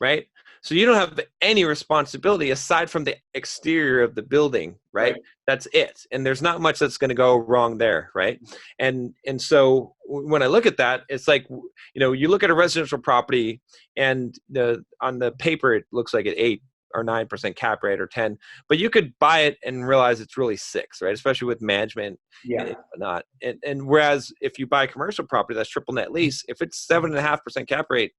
[SPEAKER 2] right? So you don't have any responsibility aside from the exterior of the building, right? That's it. And there's not much that's going to go wrong there, right? And so when I look at that, it's like, you look at a residential property and on the paper, it looks like an 8 or 9% cap rate or 10, but you could buy it and realize it's really 6, right? Especially with management and whatnot. And whereas if you buy a commercial property that's triple net lease, if it's 7.5% cap rate,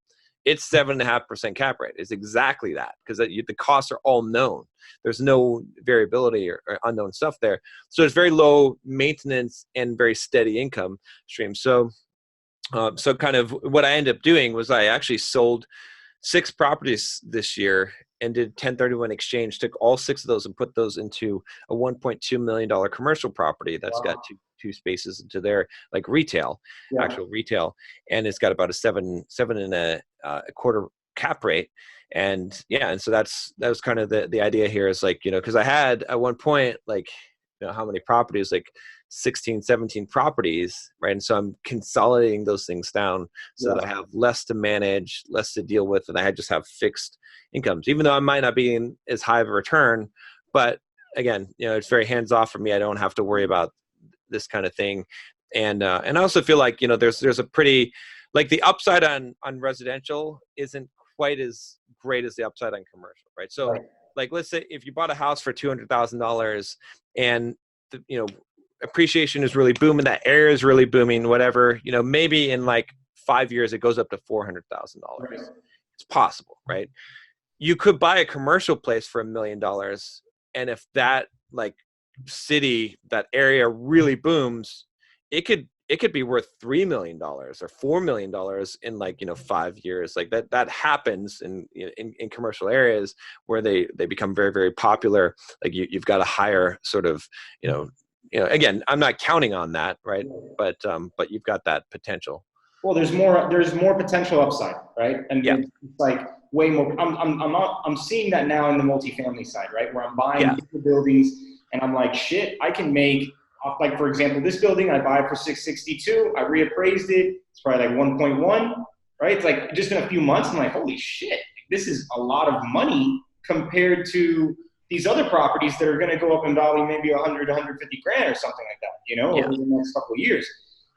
[SPEAKER 2] it's 7.5% cap rate. It's exactly that, because the costs are all known. There's no variability or unknown stuff there. So it's very low maintenance and very steady income stream. So kind of what I ended up doing was I actually sold 6 properties this year and did 1031 exchange, took all 6 of those and put those into a $1.2 million commercial property that's got two spaces into there, like retail, actual retail. And it's got about a 7.25 cap rate. And so that was kind of the idea here is like, cause I had at one point, like, how many properties, like 16, 17 properties, right? And so I'm consolidating those things down so that I have less to manage, less to deal with, and I just have fixed incomes, even though I might not be in as high of a return. But again, it's very hands off for me. I don't have to worry about this kind of thing. And I also feel like, there's a pretty, like the upside on residential isn't quite as great as the upside on commercial, right? So like, let's say if you bought a house for $200,000 and appreciation is really booming, that area is really booming, whatever, maybe in like 5 years, it goes up to $400,000. It's possible, right? You could buy a commercial place for $1 million. And if that like city, that area really booms, it could be worth $3 million or $4 million in like, 5 years. Like that happens in commercial areas where they become very, very popular. Like you've got a higher sort of, again, I'm not counting on that, right? But you've got that potential.
[SPEAKER 1] Well, there's more potential upside, right? And it's like way more. I'm seeing that now in the multifamily side, right? Where I'm buying buildings and I'm like, shit, I can make, like, for example, this building I buy for 662. I reappraised it. It's probably like 1.1, right? It's like just in a few months, I'm like, holy shit, this is a lot of money compared to these other properties that are going to go up in value maybe 100, 150 grand or something like that, over the next couple of years.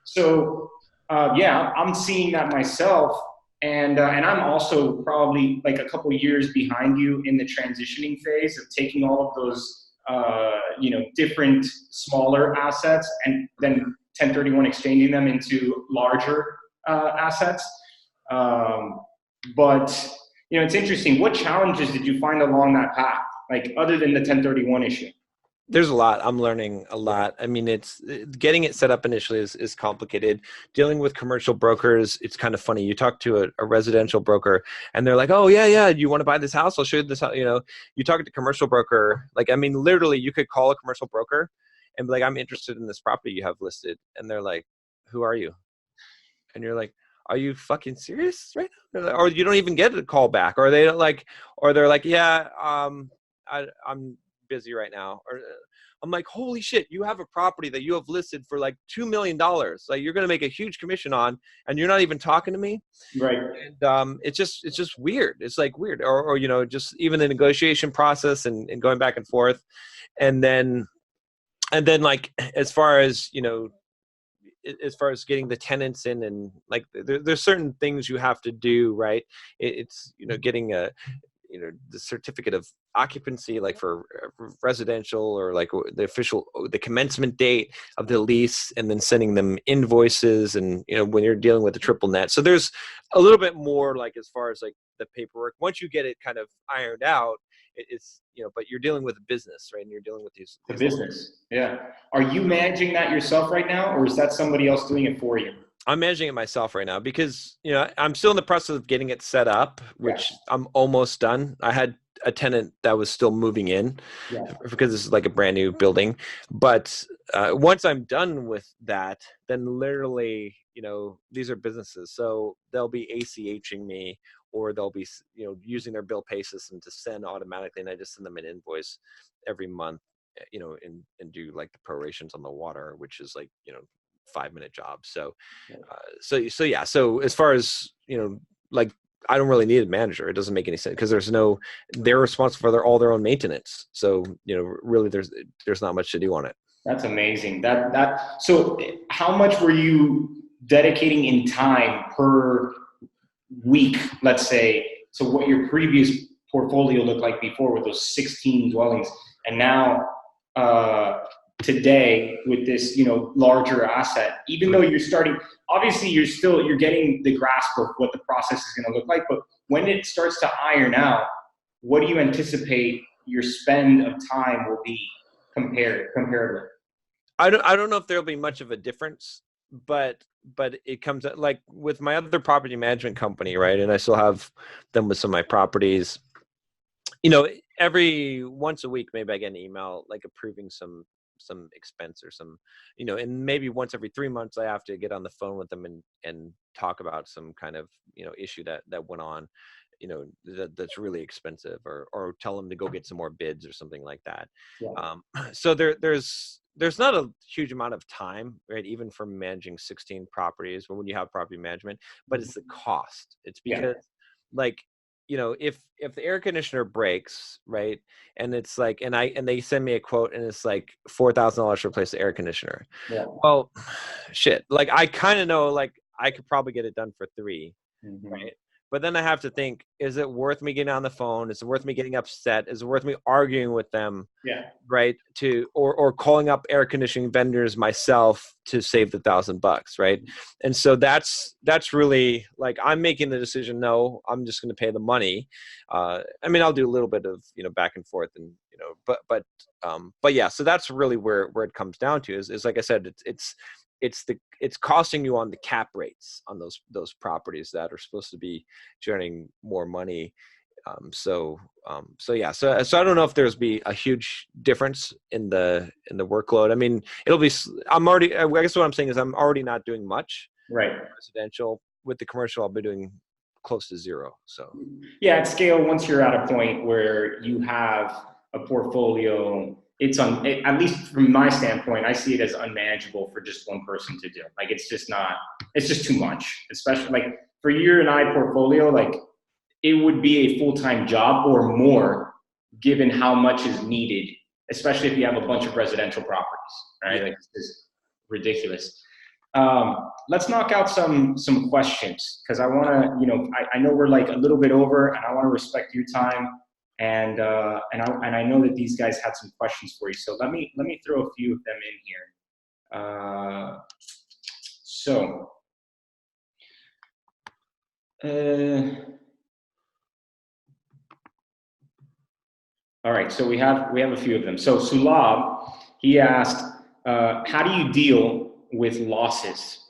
[SPEAKER 1] So, I'm seeing that myself. And I'm also probably like a couple of years behind you in the transitioning phase of taking all of those different smaller assets and then 1031 exchanging them into larger assets. But it's interesting. What challenges did you find along that path, like other than the 1031 issue?
[SPEAKER 2] There's a lot. I'm learning a lot. I mean, it's getting it set up initially is complicated. Dealing with commercial brokers, it's kind of funny. You talk to a residential broker and they're like, oh yeah, you want to buy this house? I'll show you this house. You talk to a commercial broker, like, I mean, literally you could call a commercial broker and be like, I'm interested in this property you have listed. And they're like, who are you? And you're like, are you fucking serious right now? Or you don't even get a call back, or they're like, yeah, I'm busy right now. Or I'm like, holy shit, you have a property that you have listed for like $2 million. Like you're going to make a huge commission on, and you're not even talking to me.
[SPEAKER 1] Right.
[SPEAKER 2] And it's just weird. It's like weird. Or just even the negotiation process and going back and forth. And then like, as far as getting the tenants in, and like there's certain things you have to do, right? It's getting the certificate of occupancy, like for residential, or like the commencement date of the lease, and then sending them invoices, and when you're dealing with the triple net. So there's a little bit more, like, as far as like the paperwork. Once you get it kind of ironed out, it's but you're dealing with a business, right? And you're dealing with these
[SPEAKER 1] business. Yeah. Are you managing that yourself right now, or is that somebody else doing it for you?
[SPEAKER 2] I'm managing it myself right now because, I'm still in the process of getting it set up, which I'm almost done. I had a tenant that was still moving in because this is like a brand new building. But once I'm done with that, then literally, these are businesses. So they'll be ACHing me, or they'll be, using their bill pay system to send automatically. And I just send them an invoice every month, and do like the prorations on the water, which is like, 5-minute job. So as far as, like, I don't really need a manager. It doesn't make any sense because they're responsible for all their own maintenance. So, really there's not much to do on it.
[SPEAKER 1] That's amazing. So how much were you dedicating in time per week, let's say, to what your previous portfolio looked like before with those 16 dwellings, and now, today with this, larger asset, even though you're starting, obviously you're getting the grasp of what the process is going to look like, but when it starts to iron out, what do you anticipate your spend of time will be comparatively?
[SPEAKER 2] I don't know if there'll be much of a difference, but it comes out like with my other property management company, right? And I still have them with some of my properties. Every once a week, maybe I get an email like approving some expense or some, and maybe once every 3 months, I have to get on the phone with them and talk about some kind of, issue that went on, that's really expensive, or tell them to go get some more bids or something like that.
[SPEAKER 1] Yeah.
[SPEAKER 2] So there's not a huge amount of time, right? Even for managing 16 properties, when you have property management, but it's the cost. It's because like, if the air conditioner breaks, right, and it's like, and they send me a quote, and it's like $4,000 to replace the air conditioner.
[SPEAKER 1] Yeah.
[SPEAKER 2] Well, shit. Like, I kind of know, like, I could probably get it done for 3, right? But then I have to think: is it worth me getting on the phone? Is it worth me getting upset? Is it worth me arguing with them?
[SPEAKER 1] Yeah.
[SPEAKER 2] Right. Or calling up air conditioning vendors myself to save the $1,000, right? And so that's really, like, I'm making the decision. No, I'm just going to pay the money. I mean, I'll do a little bit of, back and forth, and, but yeah, so that's really where it comes down to is like I said, it's costing you on the cap rates on those properties that are supposed to be generating more money. So I don't know if there's be a huge difference in the workload. I mean, I guess what I'm saying is I'm already not doing much.
[SPEAKER 1] Right.
[SPEAKER 2] Residential. With the commercial, I'll be doing close to zero. So
[SPEAKER 1] yeah, at scale, once you're at a point where you have a portfolio, at least from my standpoint, I see it as unmanageable for just one person to do. Like, it's just too much, especially like for your and I portfolio, like it would be a full-time job or more given how much is needed, especially if you have a bunch of residential properties, right? Like, it's just ridiculous. Let's knock out some questions, because I want to, I know we're like a little bit over, and I want to respect your time. And I know that these guys had some questions for you. So let me throw a few of them in here. All right. So we have a few of them. So Sulab, he asked, how do you deal with losses?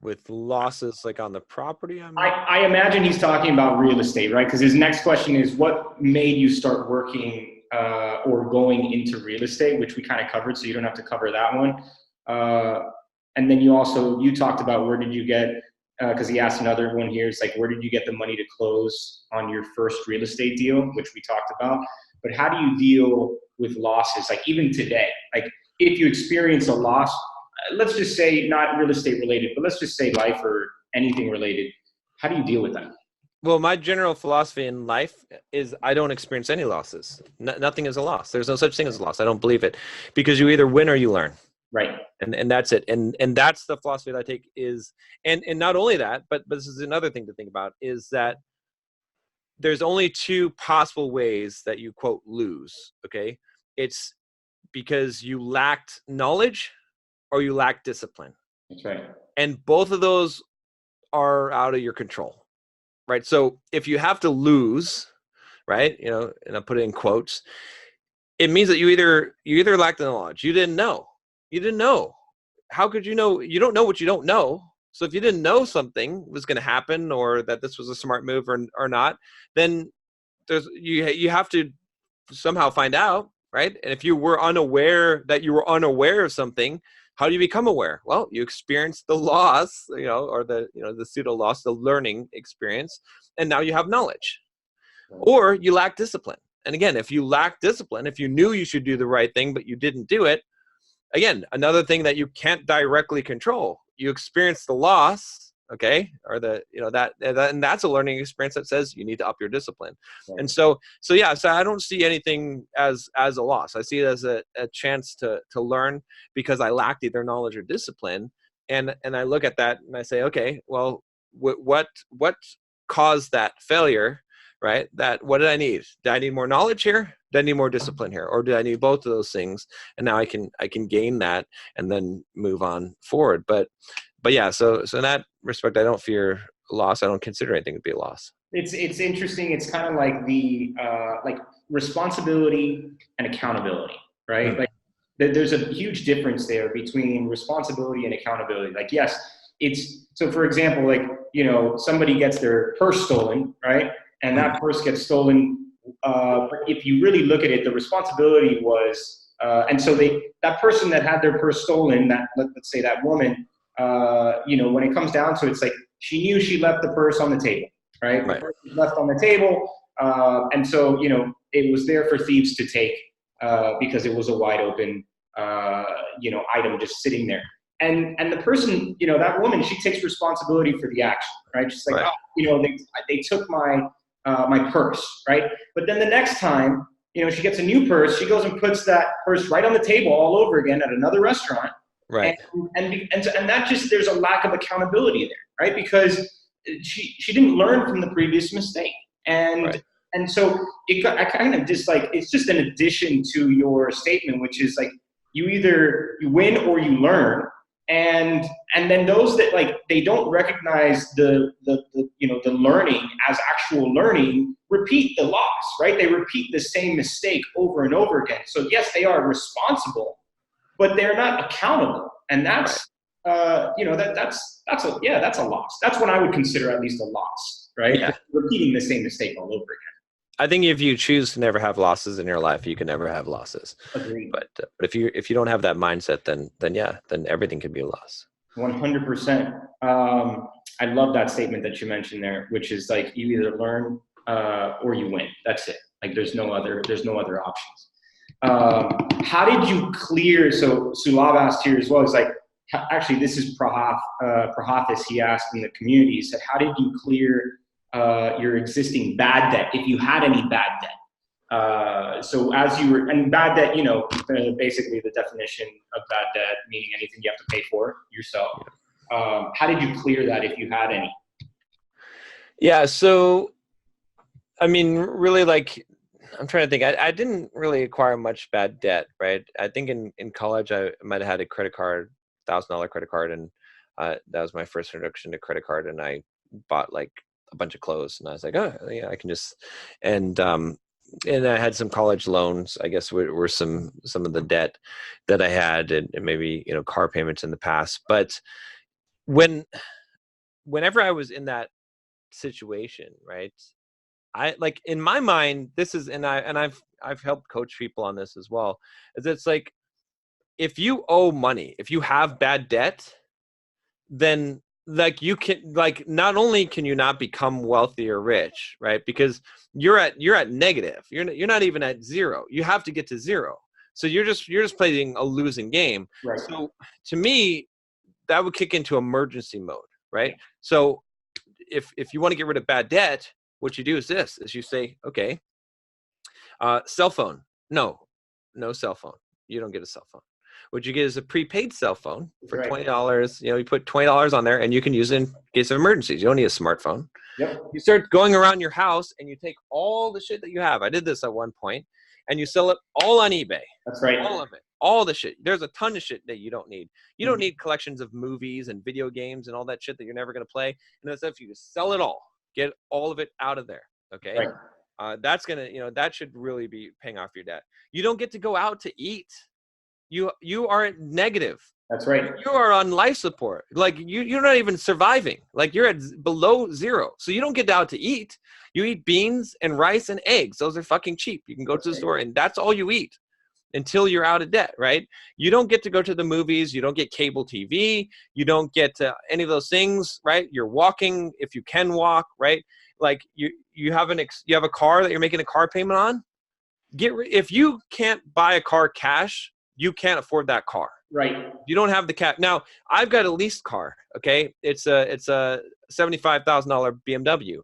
[SPEAKER 2] With losses, like on the property?
[SPEAKER 1] I imagine he's talking about real estate, right? Because his next question is, what made you start working or going into real estate, which we kind of covered, so you don't have to cover that one. And then you talked about where did you get, because he asked another one here, it's like, where did you get the money to close on your first real estate deal, which we talked about. But how do you deal with losses? Like, even today, like if you experience a loss, let's just say not real estate related, but let's just say life or anything related. How do you deal with that?
[SPEAKER 2] Well, my general philosophy in life is I don't experience any losses. Nothing is a loss. There's no such thing as a loss. I don't believe it, because you either win or you learn.
[SPEAKER 1] Right.
[SPEAKER 2] And that's it. And that's the philosophy that I take is, and not only that, but this is another thing to think about, is that there's only two possible ways that you quote lose. Okay. It's because you lacked knowledge or you lack discipline.
[SPEAKER 1] That's right.
[SPEAKER 2] And both of those are out of your control, right? So if you have to lose, right, and I put it in quotes, it means that you either lack the knowledge, you didn't know. How could you know? You don't know what you don't know. So if you didn't know something was going to happen, or that this was a smart move or not, then you have to somehow find out, right? And if you were unaware of something, how do you become aware? Well, you experience the loss, or the pseudo loss, the learning experience, and now you have knowledge. Or you lack discipline. And again, if you lack discipline, if you knew you should do the right thing but you didn't do it, again, another thing that you can't directly control. You experience the loss, okay, or and that's a learning experience that says you need to up your discipline. Right. And so I don't see anything as a loss. I see it as a chance to learn, because I lacked either knowledge or discipline. And I look at that and I say, okay, well, what caused that failure? Right? What did I need? Did I need more knowledge here? Did I need more discipline here? Or did I need both of those things? And now I can gain that and then move on forward. But yeah, so in that respect, I don't fear loss. I don't consider anything to be a loss.
[SPEAKER 1] It's interesting. It's kind of like the like responsibility and accountability, right? Mm-hmm. Like there's a huge difference there between responsibility and accountability. Like, yes, so for example, like, somebody gets their purse stolen, right? And that purse gets stolen. But if you really look at it, the responsibility was, and so that person that had their purse stolen, let's say that woman, when it comes down to it, it's like she knew she left the purse on the table, right? The purse was left on the table, and so it was there for thieves to take because it was a wide open, item just sitting there. And the person, that woman, she takes responsibility for the action, right? She's like, they took my purse, right? But then the next time, she gets a new purse, she goes and puts that purse right on the table all over again at another restaurant.
[SPEAKER 2] Right.
[SPEAKER 1] And that just, there's a lack of accountability there, right? Because she didn't learn from the previous mistake. And so I kind of just like, it's just an addition to your statement, which is like, you either you win or you learn. And then those that like they don't recognize the learning as actual learning repeat the loss, right? They repeat the same mistake over and over again. So yes, they are responsible, but they're not accountable, and that's that's a loss. That's what I would consider at least a loss, right?
[SPEAKER 2] Yeah.
[SPEAKER 1] Repeating the same mistake all over again.
[SPEAKER 2] I think if you choose to never have losses in your life, you can never have losses.
[SPEAKER 1] Agreed.
[SPEAKER 2] But if you don't have that mindset, then everything can be a loss.
[SPEAKER 1] 100%. I love that statement that you mentioned there, which is like you either learn or you win. That's it. Like there's no other options. How did you clear? So Sulab asked here as well. It's like actually this is Prahathis. He asked in the community. He said, how did you clear your existing bad debt, if you had any bad debt? So as you were, and bad debt, basically the definition of bad debt, meaning anything you have to pay for yourself. How did you clear that if you had any?
[SPEAKER 2] Yeah. So, I mean, really, like, I'm trying to think. I didn't really acquire much bad debt, right? I think in college, I might have had a credit card, $1,000 credit card. And that was my first introduction to credit card. And I bought like a bunch of clothes, and I was like, oh yeah, I can just, and I had some college loans, I guess were some of the debt that I had, and maybe, car payments in the past. But whenever I was in that situation, right, I like, in my mind, this is, and I've helped coach people on this as well, is it's like, if you owe money, if you have bad debt, then like you can, like, not only can you not become wealthy or rich, right? Because you're at negative. You're not even at zero. You have to get to zero. So you're just playing a losing game.
[SPEAKER 1] Right.
[SPEAKER 2] So to me, that would kick into emergency mode, right? So if you want to get rid of bad debt, what you do is you say, okay, cell phone. No cell phone. You don't get a cell phone. what you get is a prepaid cell phone for
[SPEAKER 1] Right.
[SPEAKER 2] $20. You put $20 on there and you can use it in case of emergencies. You don't need a smartphone.
[SPEAKER 1] Yep.
[SPEAKER 2] You start going around your house and you take all the shit that you have. I did this at one point, and you sell it all on eBay.
[SPEAKER 1] That's right.
[SPEAKER 2] All of it. All the shit. There's a ton of shit that you don't need. You don't need collections of movies and video games and all that shit that you're never going to play. And that stuff, you just sell it all. Get all of it out of there. Okay.
[SPEAKER 1] Right.
[SPEAKER 2] That's going to, that should really be paying off your debt. You don't get to go out to eat. You are negative.
[SPEAKER 1] That's right.
[SPEAKER 2] You are on life support. Like you're not even surviving. Like you're at below zero. So you don't get out to eat. You eat beans and rice and eggs. Those are fucking cheap. You can go to the store and that's all you eat until you're out of debt, right? You don't get to go to the movies. You don't get cable TV. You don't get any of those things, right? You're walking if you can walk, right? Like you have a car that you're making a car payment on. If you can't buy a car cash, you can't afford that car.
[SPEAKER 1] Right.
[SPEAKER 2] You don't have the cap. Now, I've got a leased car, okay? It's a $75,000 BMW.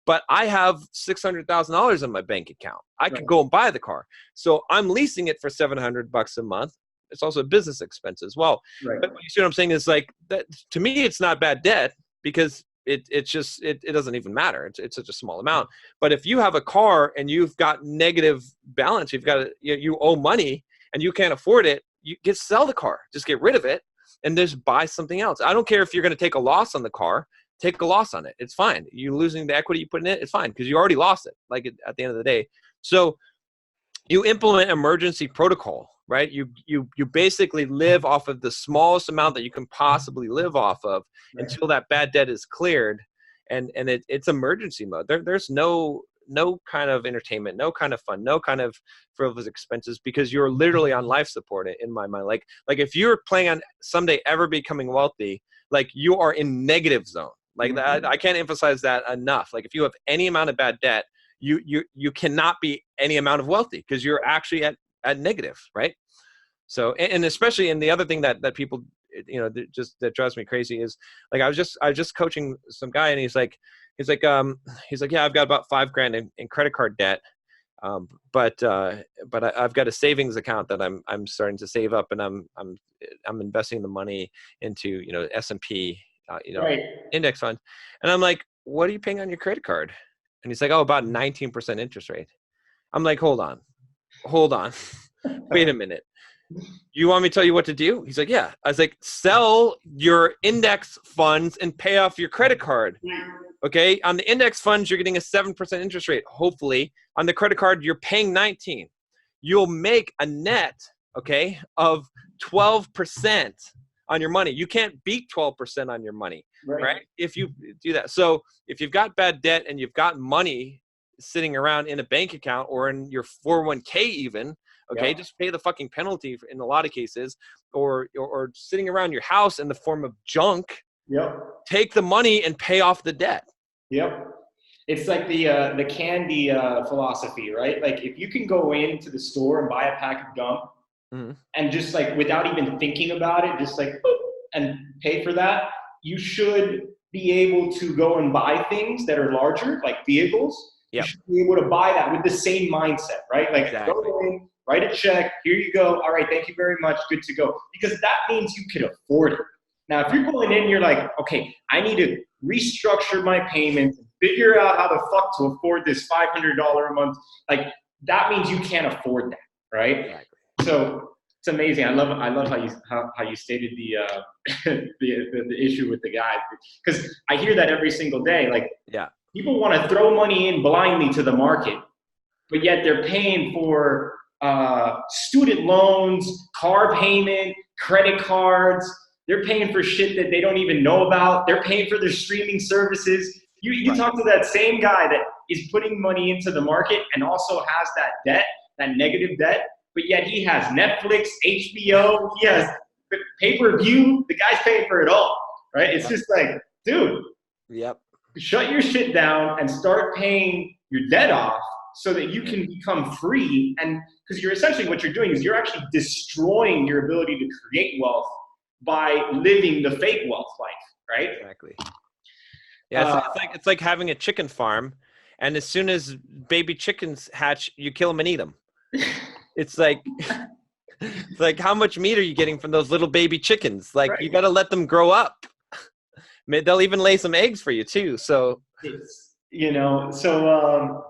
[SPEAKER 2] But I have $600,000 in my bank account. I could go and buy the car. So I'm leasing it for $700 a month. It's also a business expense as well.
[SPEAKER 1] Right.
[SPEAKER 2] But you see what I'm saying is like that to me it's not bad debt because it doesn't even matter. It's such a small amount. But if you have a car and you've got negative balance, you owe money and you can't afford it, you sell the car. Just get rid of it and just buy something else. I don't care if you're going to take a loss on the car. Take a loss on it. It's fine. You losing the equity you put in it, it's fine because you already lost it. Like at the end of the day, so you implement emergency protocol, right? You basically live off of the smallest amount that you can possibly live off of until that bad debt is cleared, and it's emergency mode. There's no kind of entertainment, no kind of fun, no kind of frivolous expenses because you're literally on life support in my mind. Like if you're planning on someday ever becoming wealthy, like you are in negative zone. Like that, I can't emphasize that enough. Like if you have any amount of bad debt, you cannot be any amount of wealthy because you're actually at negative, right? So, and especially, and the other thing that people, that drives me crazy is like, I was just coaching some guy and he's like, yeah, I've got about $5,000 in credit card debt. But I've got a savings account that I'm starting to save up and I'm investing the money into, S&P, index fund. And I'm like, what are you paying on your credit card? And he's like, oh, about 19% interest rate. I'm like, hold on. Wait a minute. You want me to tell you what to do? He's like, yeah. I was like, sell your index funds and pay off your credit card. Okay. On the index funds, you're getting a 7% interest rate. Hopefully on the credit card, you're paying 19. You'll make a net, okay, of 12% on your money. You can't beat 12% on your money, right? If you do that. So if you've got bad debt and you've got money sitting around in a bank account or in your 401k even, okay, just pay the fucking penalty in a lot of cases, or sitting around your house in the form of junk. Take the money and pay off the debt.
[SPEAKER 1] It's like the candy philosophy, right? Like if you can go into the store and buy a pack of gum and just like without even thinking about it, just like boop, and pay for that, you should be able to go and buy things that are larger, like vehicles. You should be able to buy that with the same mindset, right? Like go in, write a check, here you go. All right, thank you very much, good to go. Because that means you can afford it. Now, if you're going in and you're like, okay, I need to restructure my payments, figure out how the fuck to afford this $500 a month, like that means you can't afford that, right?
[SPEAKER 2] Exactly.
[SPEAKER 1] So it's amazing. I love how you stated the issue with the guy, because I hear that every single day. Like, people want to throw money in blindly to the market, but yet they're paying for student loans, car payment, credit cards. They're paying for shit that they don't even know about. They're paying for their streaming services. You talk to that same guy that is putting money into the market and also has that debt, that negative debt, but yet he has Netflix, HBO, he has pay-per-view. The guy's paying for it all, right? It's just like, dude, shut your shit down and start paying your debt off so that you can become free. And because you're essentially, what you're doing is you're actually destroying your ability to create wealth by living the fake wealth life, right?
[SPEAKER 2] Exactly. Yeah, it's like having a chicken farm, and as soon as baby chickens hatch, you kill them and eat them. It's like It's like, how much meat are you getting from those little baby chickens? Like,
[SPEAKER 1] Right.
[SPEAKER 2] you got to let them grow up. They'll even lay some eggs for you too. So,
[SPEAKER 1] It's, so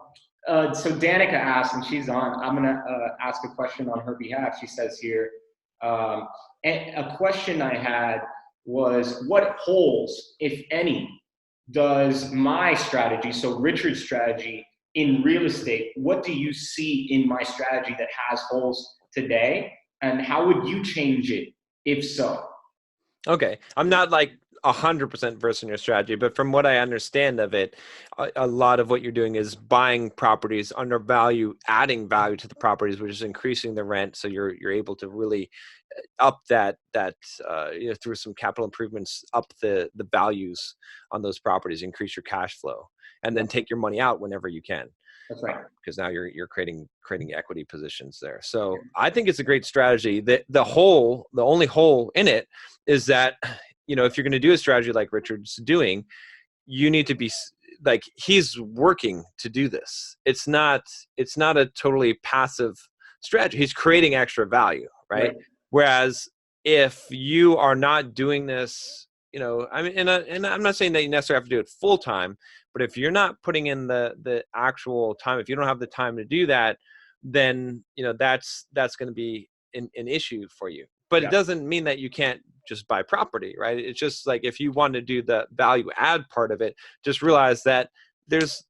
[SPEAKER 1] Danica asked, and she's on. I'm gonna ask a question on her behalf. She says here, and a question I had was, what holes, if any, does my strategy, so Richard's strategy in real estate, what do you see in my strategy that has holes today, and how would you change it if so?
[SPEAKER 2] okay. I'm not like 100% versed in your strategy, but from what I understand of it, a lot of what you're doing is buying properties under value, adding value to the properties, which is increasing the rent. So you're able to really up through some capital improvements, up the values on those properties, increase your cash flow, and then take your money out whenever you can.
[SPEAKER 1] That's right.
[SPEAKER 2] Because now you're creating equity positions there. So I think it's a great strategy. The only hole in it is that, if you're going to do a strategy like Richard's doing, you need to be like, he's working to do this. It's not a totally passive strategy. He's creating extra value, right? Whereas if you are not doing this, I mean, and I'm not saying that you necessarily have to do it full time, but if you're not putting in the actual time, if you don't have the time to do that, then that's going to be an issue for you. But it doesn't mean that you can't just buy property, right? It's just like, if you want to do the value add part of it, just realize that there's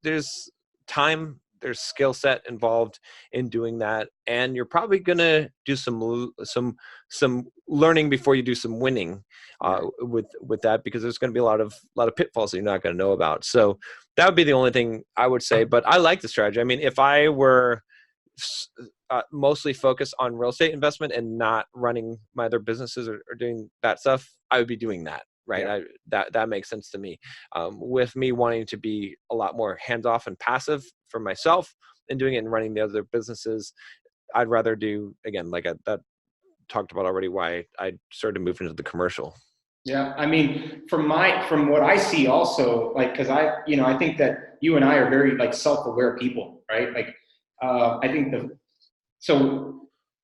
[SPEAKER 2] time, there's skill set involved in doing that, and you're probably going to do some learning before you do some winning with that, because there's going to be a lot of pitfalls that you're not going to know about. So that would be the only thing I would say. But I like the strategy. I mean, if I were mostly focused on real estate investment and not running my other businesses or doing that stuff, I would be doing that. Right. That makes sense to me. With me wanting to be a lot more hands-off and passive for myself and doing it and running the other businesses, I'd rather do, again, like that talked about already, why I started moving into the commercial.
[SPEAKER 1] Yeah, I mean, from what I see also, like, because I think that you and I are very like self-aware people, right? Like, I think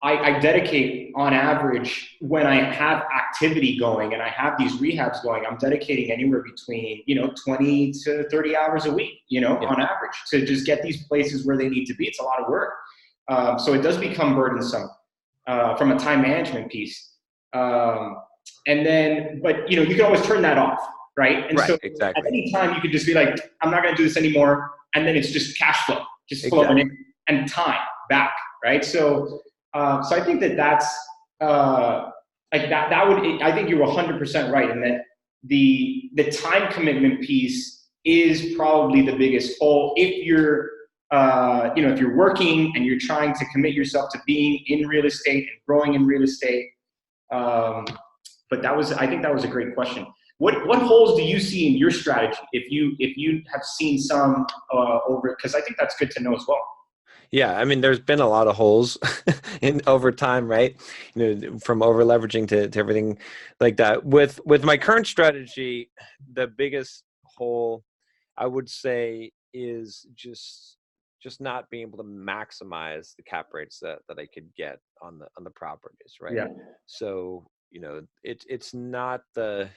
[SPEAKER 1] I dedicate, on average, when I have activity going and I have these rehabs going, I'm dedicating anywhere between 20 to 30 hours a week, on average, to just get these places where they need to be. It's a lot of work, so it does become burdensome from a time management piece. And then, but you can always turn that off, right? And so
[SPEAKER 2] exactly.
[SPEAKER 1] At any time you could just be like, I'm not going to do this anymore, and then it's just cash flow, just flowing in, and time back, right? So I think that's like that would, I think you're 100% right, in that the time commitment piece is probably the biggest hole if you're if you're working and you're trying to commit yourself to being in real estate and growing in real estate. But I think that was a great question. What holes do you see in your strategy, if you have seen some over? Because I think that's good to know as well.
[SPEAKER 2] Yeah, I mean, there's been a lot of holes in over time, right? From over leveraging to everything like that. With my current strategy, the biggest hole I would say is just not being able to maximize the cap rates that I could get on the properties, right?
[SPEAKER 1] Yeah.
[SPEAKER 2] So it's not the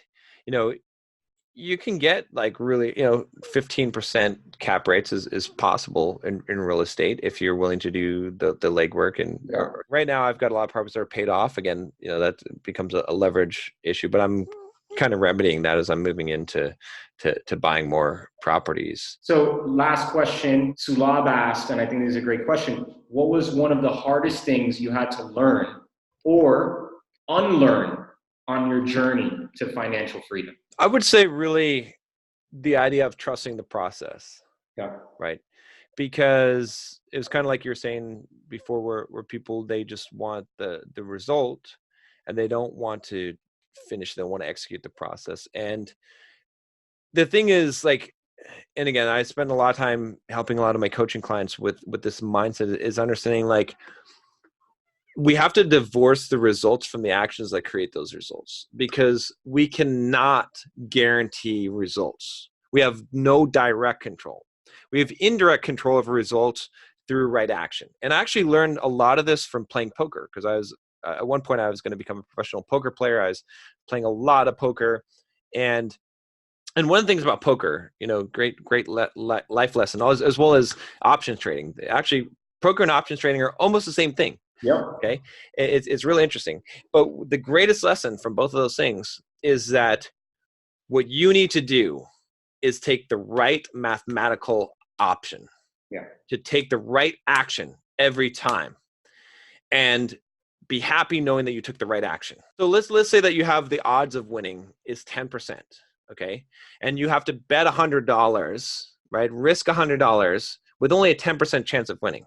[SPEAKER 2] you can get like really 15% cap rates is possible in real estate if you're willing to do the legwork. And right now I've got a lot of properties that are paid off. Again, that becomes a leverage issue, but I'm kind of remedying that as I'm moving into buying more properties.
[SPEAKER 1] So last question, Sulab asked, and I think this is a great question. What was one of the hardest things you had to learn or unlearn on your journey to financial freedom?
[SPEAKER 2] I would say really the idea of trusting the process.
[SPEAKER 1] Yeah.
[SPEAKER 2] Right. Because it was kind of like you were saying before, where people, they just want the result and they don't want to finish. They want to execute the process. And the thing is, like, and again, I spend a lot of time helping a lot of my coaching clients with this mindset, is understanding, like, we have to divorce the results from the actions that create those results, because we cannot guarantee results. We have no direct control. We have indirect control of results through right action. And I actually learned a lot of this from playing poker, because at one point I was going to become a professional poker player. I was playing a lot of poker, and one of the things about poker, great life lesson, as well as options trading. Actually, poker and options trading are almost the same thing.
[SPEAKER 1] Yep.
[SPEAKER 2] Okay, it's really interesting. But the greatest lesson from both of those things is that what you need to do is take the right mathematical option.
[SPEAKER 1] Yeah.
[SPEAKER 2] To take the right action every time, and be happy knowing that you took the right action. So let's say that you have the odds of winning is 10%, okay? And you have to bet $100, right? Risk $100 with only a 10% chance of winning.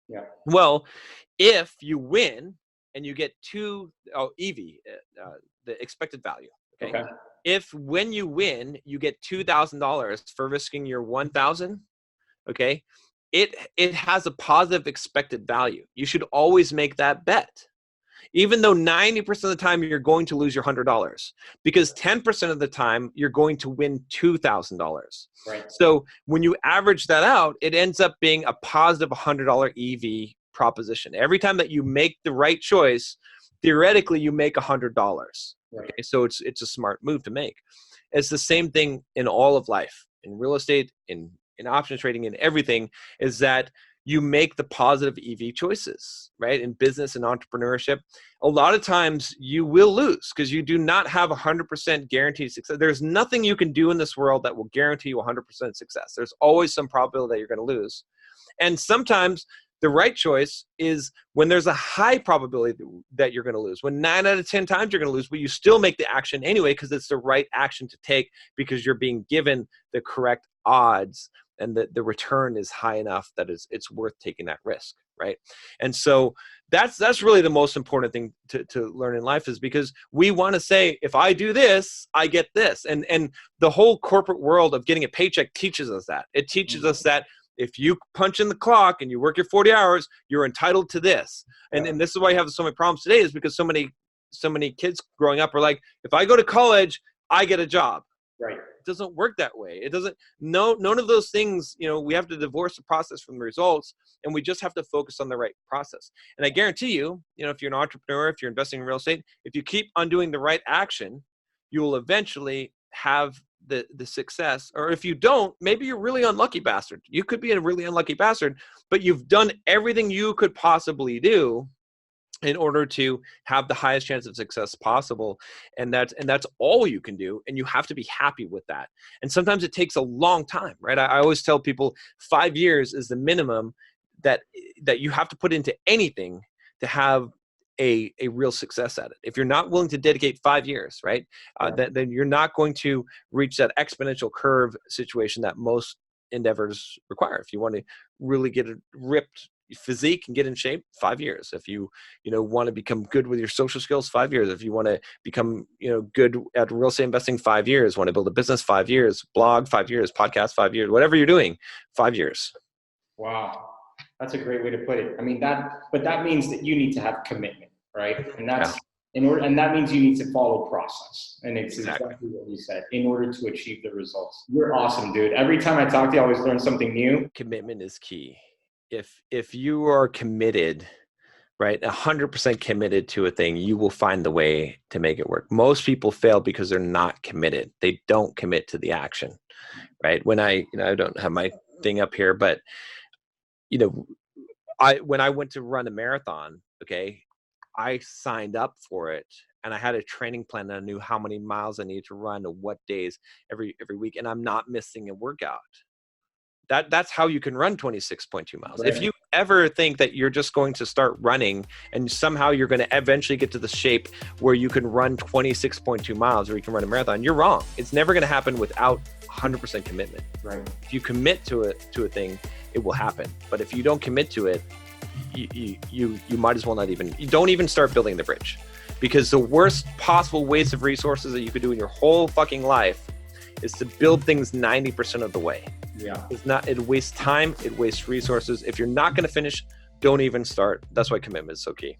[SPEAKER 1] Yeah.
[SPEAKER 2] Well, if you win and you get EV, the expected value, okay? If when you win, you get $2,000 for risking your 1,000, okay? It has a positive expected value. You should always make that bet, even though 90% of the time you're going to lose your $100, because 10% of the time you're going to win $2,000.
[SPEAKER 1] Right.
[SPEAKER 2] So when you average that out, it ends up being a positive $100 EV proposition. Every time that you make the right choice, theoretically you make $100.
[SPEAKER 1] Right.
[SPEAKER 2] Okay, so it's a smart move to make. It's the same thing in all of life, in real estate, in options trading, and everything, is that you make the positive EV choices, right? In business and entrepreneurship, a lot of times you will lose because you do not have 100% guaranteed success. There's nothing you can do in this world that will guarantee you 100% success. There's always some probability that you're going to lose. And sometimes the right choice is when there's a high probability that you're going to lose. When 9 out of 10 times you're going to lose, but you still make the action anyway because it's the right action to take, because you're being given the correct odds and the return is high enough that it's worth taking that risk, right? And so that's really the most important thing to learn in life, is because we want to say, if I do this, I get this. And the whole corporate world of getting a paycheck teaches us that. It teaches us that if you punch in the clock and you work your 40 hours, you're entitled to this. And this is why you have so many problems today, is because so many kids growing up are like, if I go to college, I get a job.
[SPEAKER 1] Right.
[SPEAKER 2] It doesn't work that way. It doesn't. None of those things. We have to divorce the process from the results, and we just have to focus on the right process. And I guarantee you, if you're an entrepreneur, if you're investing in real estate, if you keep on doing the right action, you will eventually have the success. Or if you don't, maybe you're a really unlucky bastard. You could be a really unlucky bastard, but you've done everything you could possibly do in order to have the highest chance of success possible. And that's all you can do. And you have to be happy with that. And sometimes it takes a long time, right? I always tell people 5 years is the minimum that you have to put into anything to have a real success at it. If you're not willing to dedicate 5 years, right, then you're not going to reach that exponential curve situation that most endeavors require. If you want to really get a ripped physique and get in shape, 5 years. If you want to become good with your social skills, 5 years. If you want to become good at real estate investing, 5 years. Want to build a business, 5 years. Blog, 5 years. Podcast, 5 years. Whatever you're doing, 5 years.
[SPEAKER 1] Wow, that's a great way to put it. I mean but that means that you need to have commitment, right? And that's and that means you need to follow process. And it's exactly what you said, in order to achieve the results. You're awesome, dude. Every time I talk to you, I always learn something new.
[SPEAKER 2] Commitment is key. If you are committed, right, 100% committed to a thing, you will find the way to make it work. Most people fail because they're not committed. They don't commit to the action, right? When I don't have my thing up here, but when I went to run a marathon, okay, I signed up for it and I had a training plan and I knew how many miles I needed to run and what days every week, and I'm not missing a workout. That's how you can run 26.2 miles. Right. If you ever think that you're just going to start running and somehow you're going to eventually get to the shape where you can run 26.2 miles or you can run a marathon, you're wrong. It's never going to happen without 100% commitment.
[SPEAKER 1] Right.
[SPEAKER 2] If you commit to a thing, it will happen. But if you don't commit to it, you might as well not even, you don't even start building the bridge, because the worst possible waste of resources that you could do in your whole fucking life is to build things 90% of the way.
[SPEAKER 1] Yeah.
[SPEAKER 2] It wastes time, it wastes resources. If you're not going to finish, don't even start. That's why commitment is so key.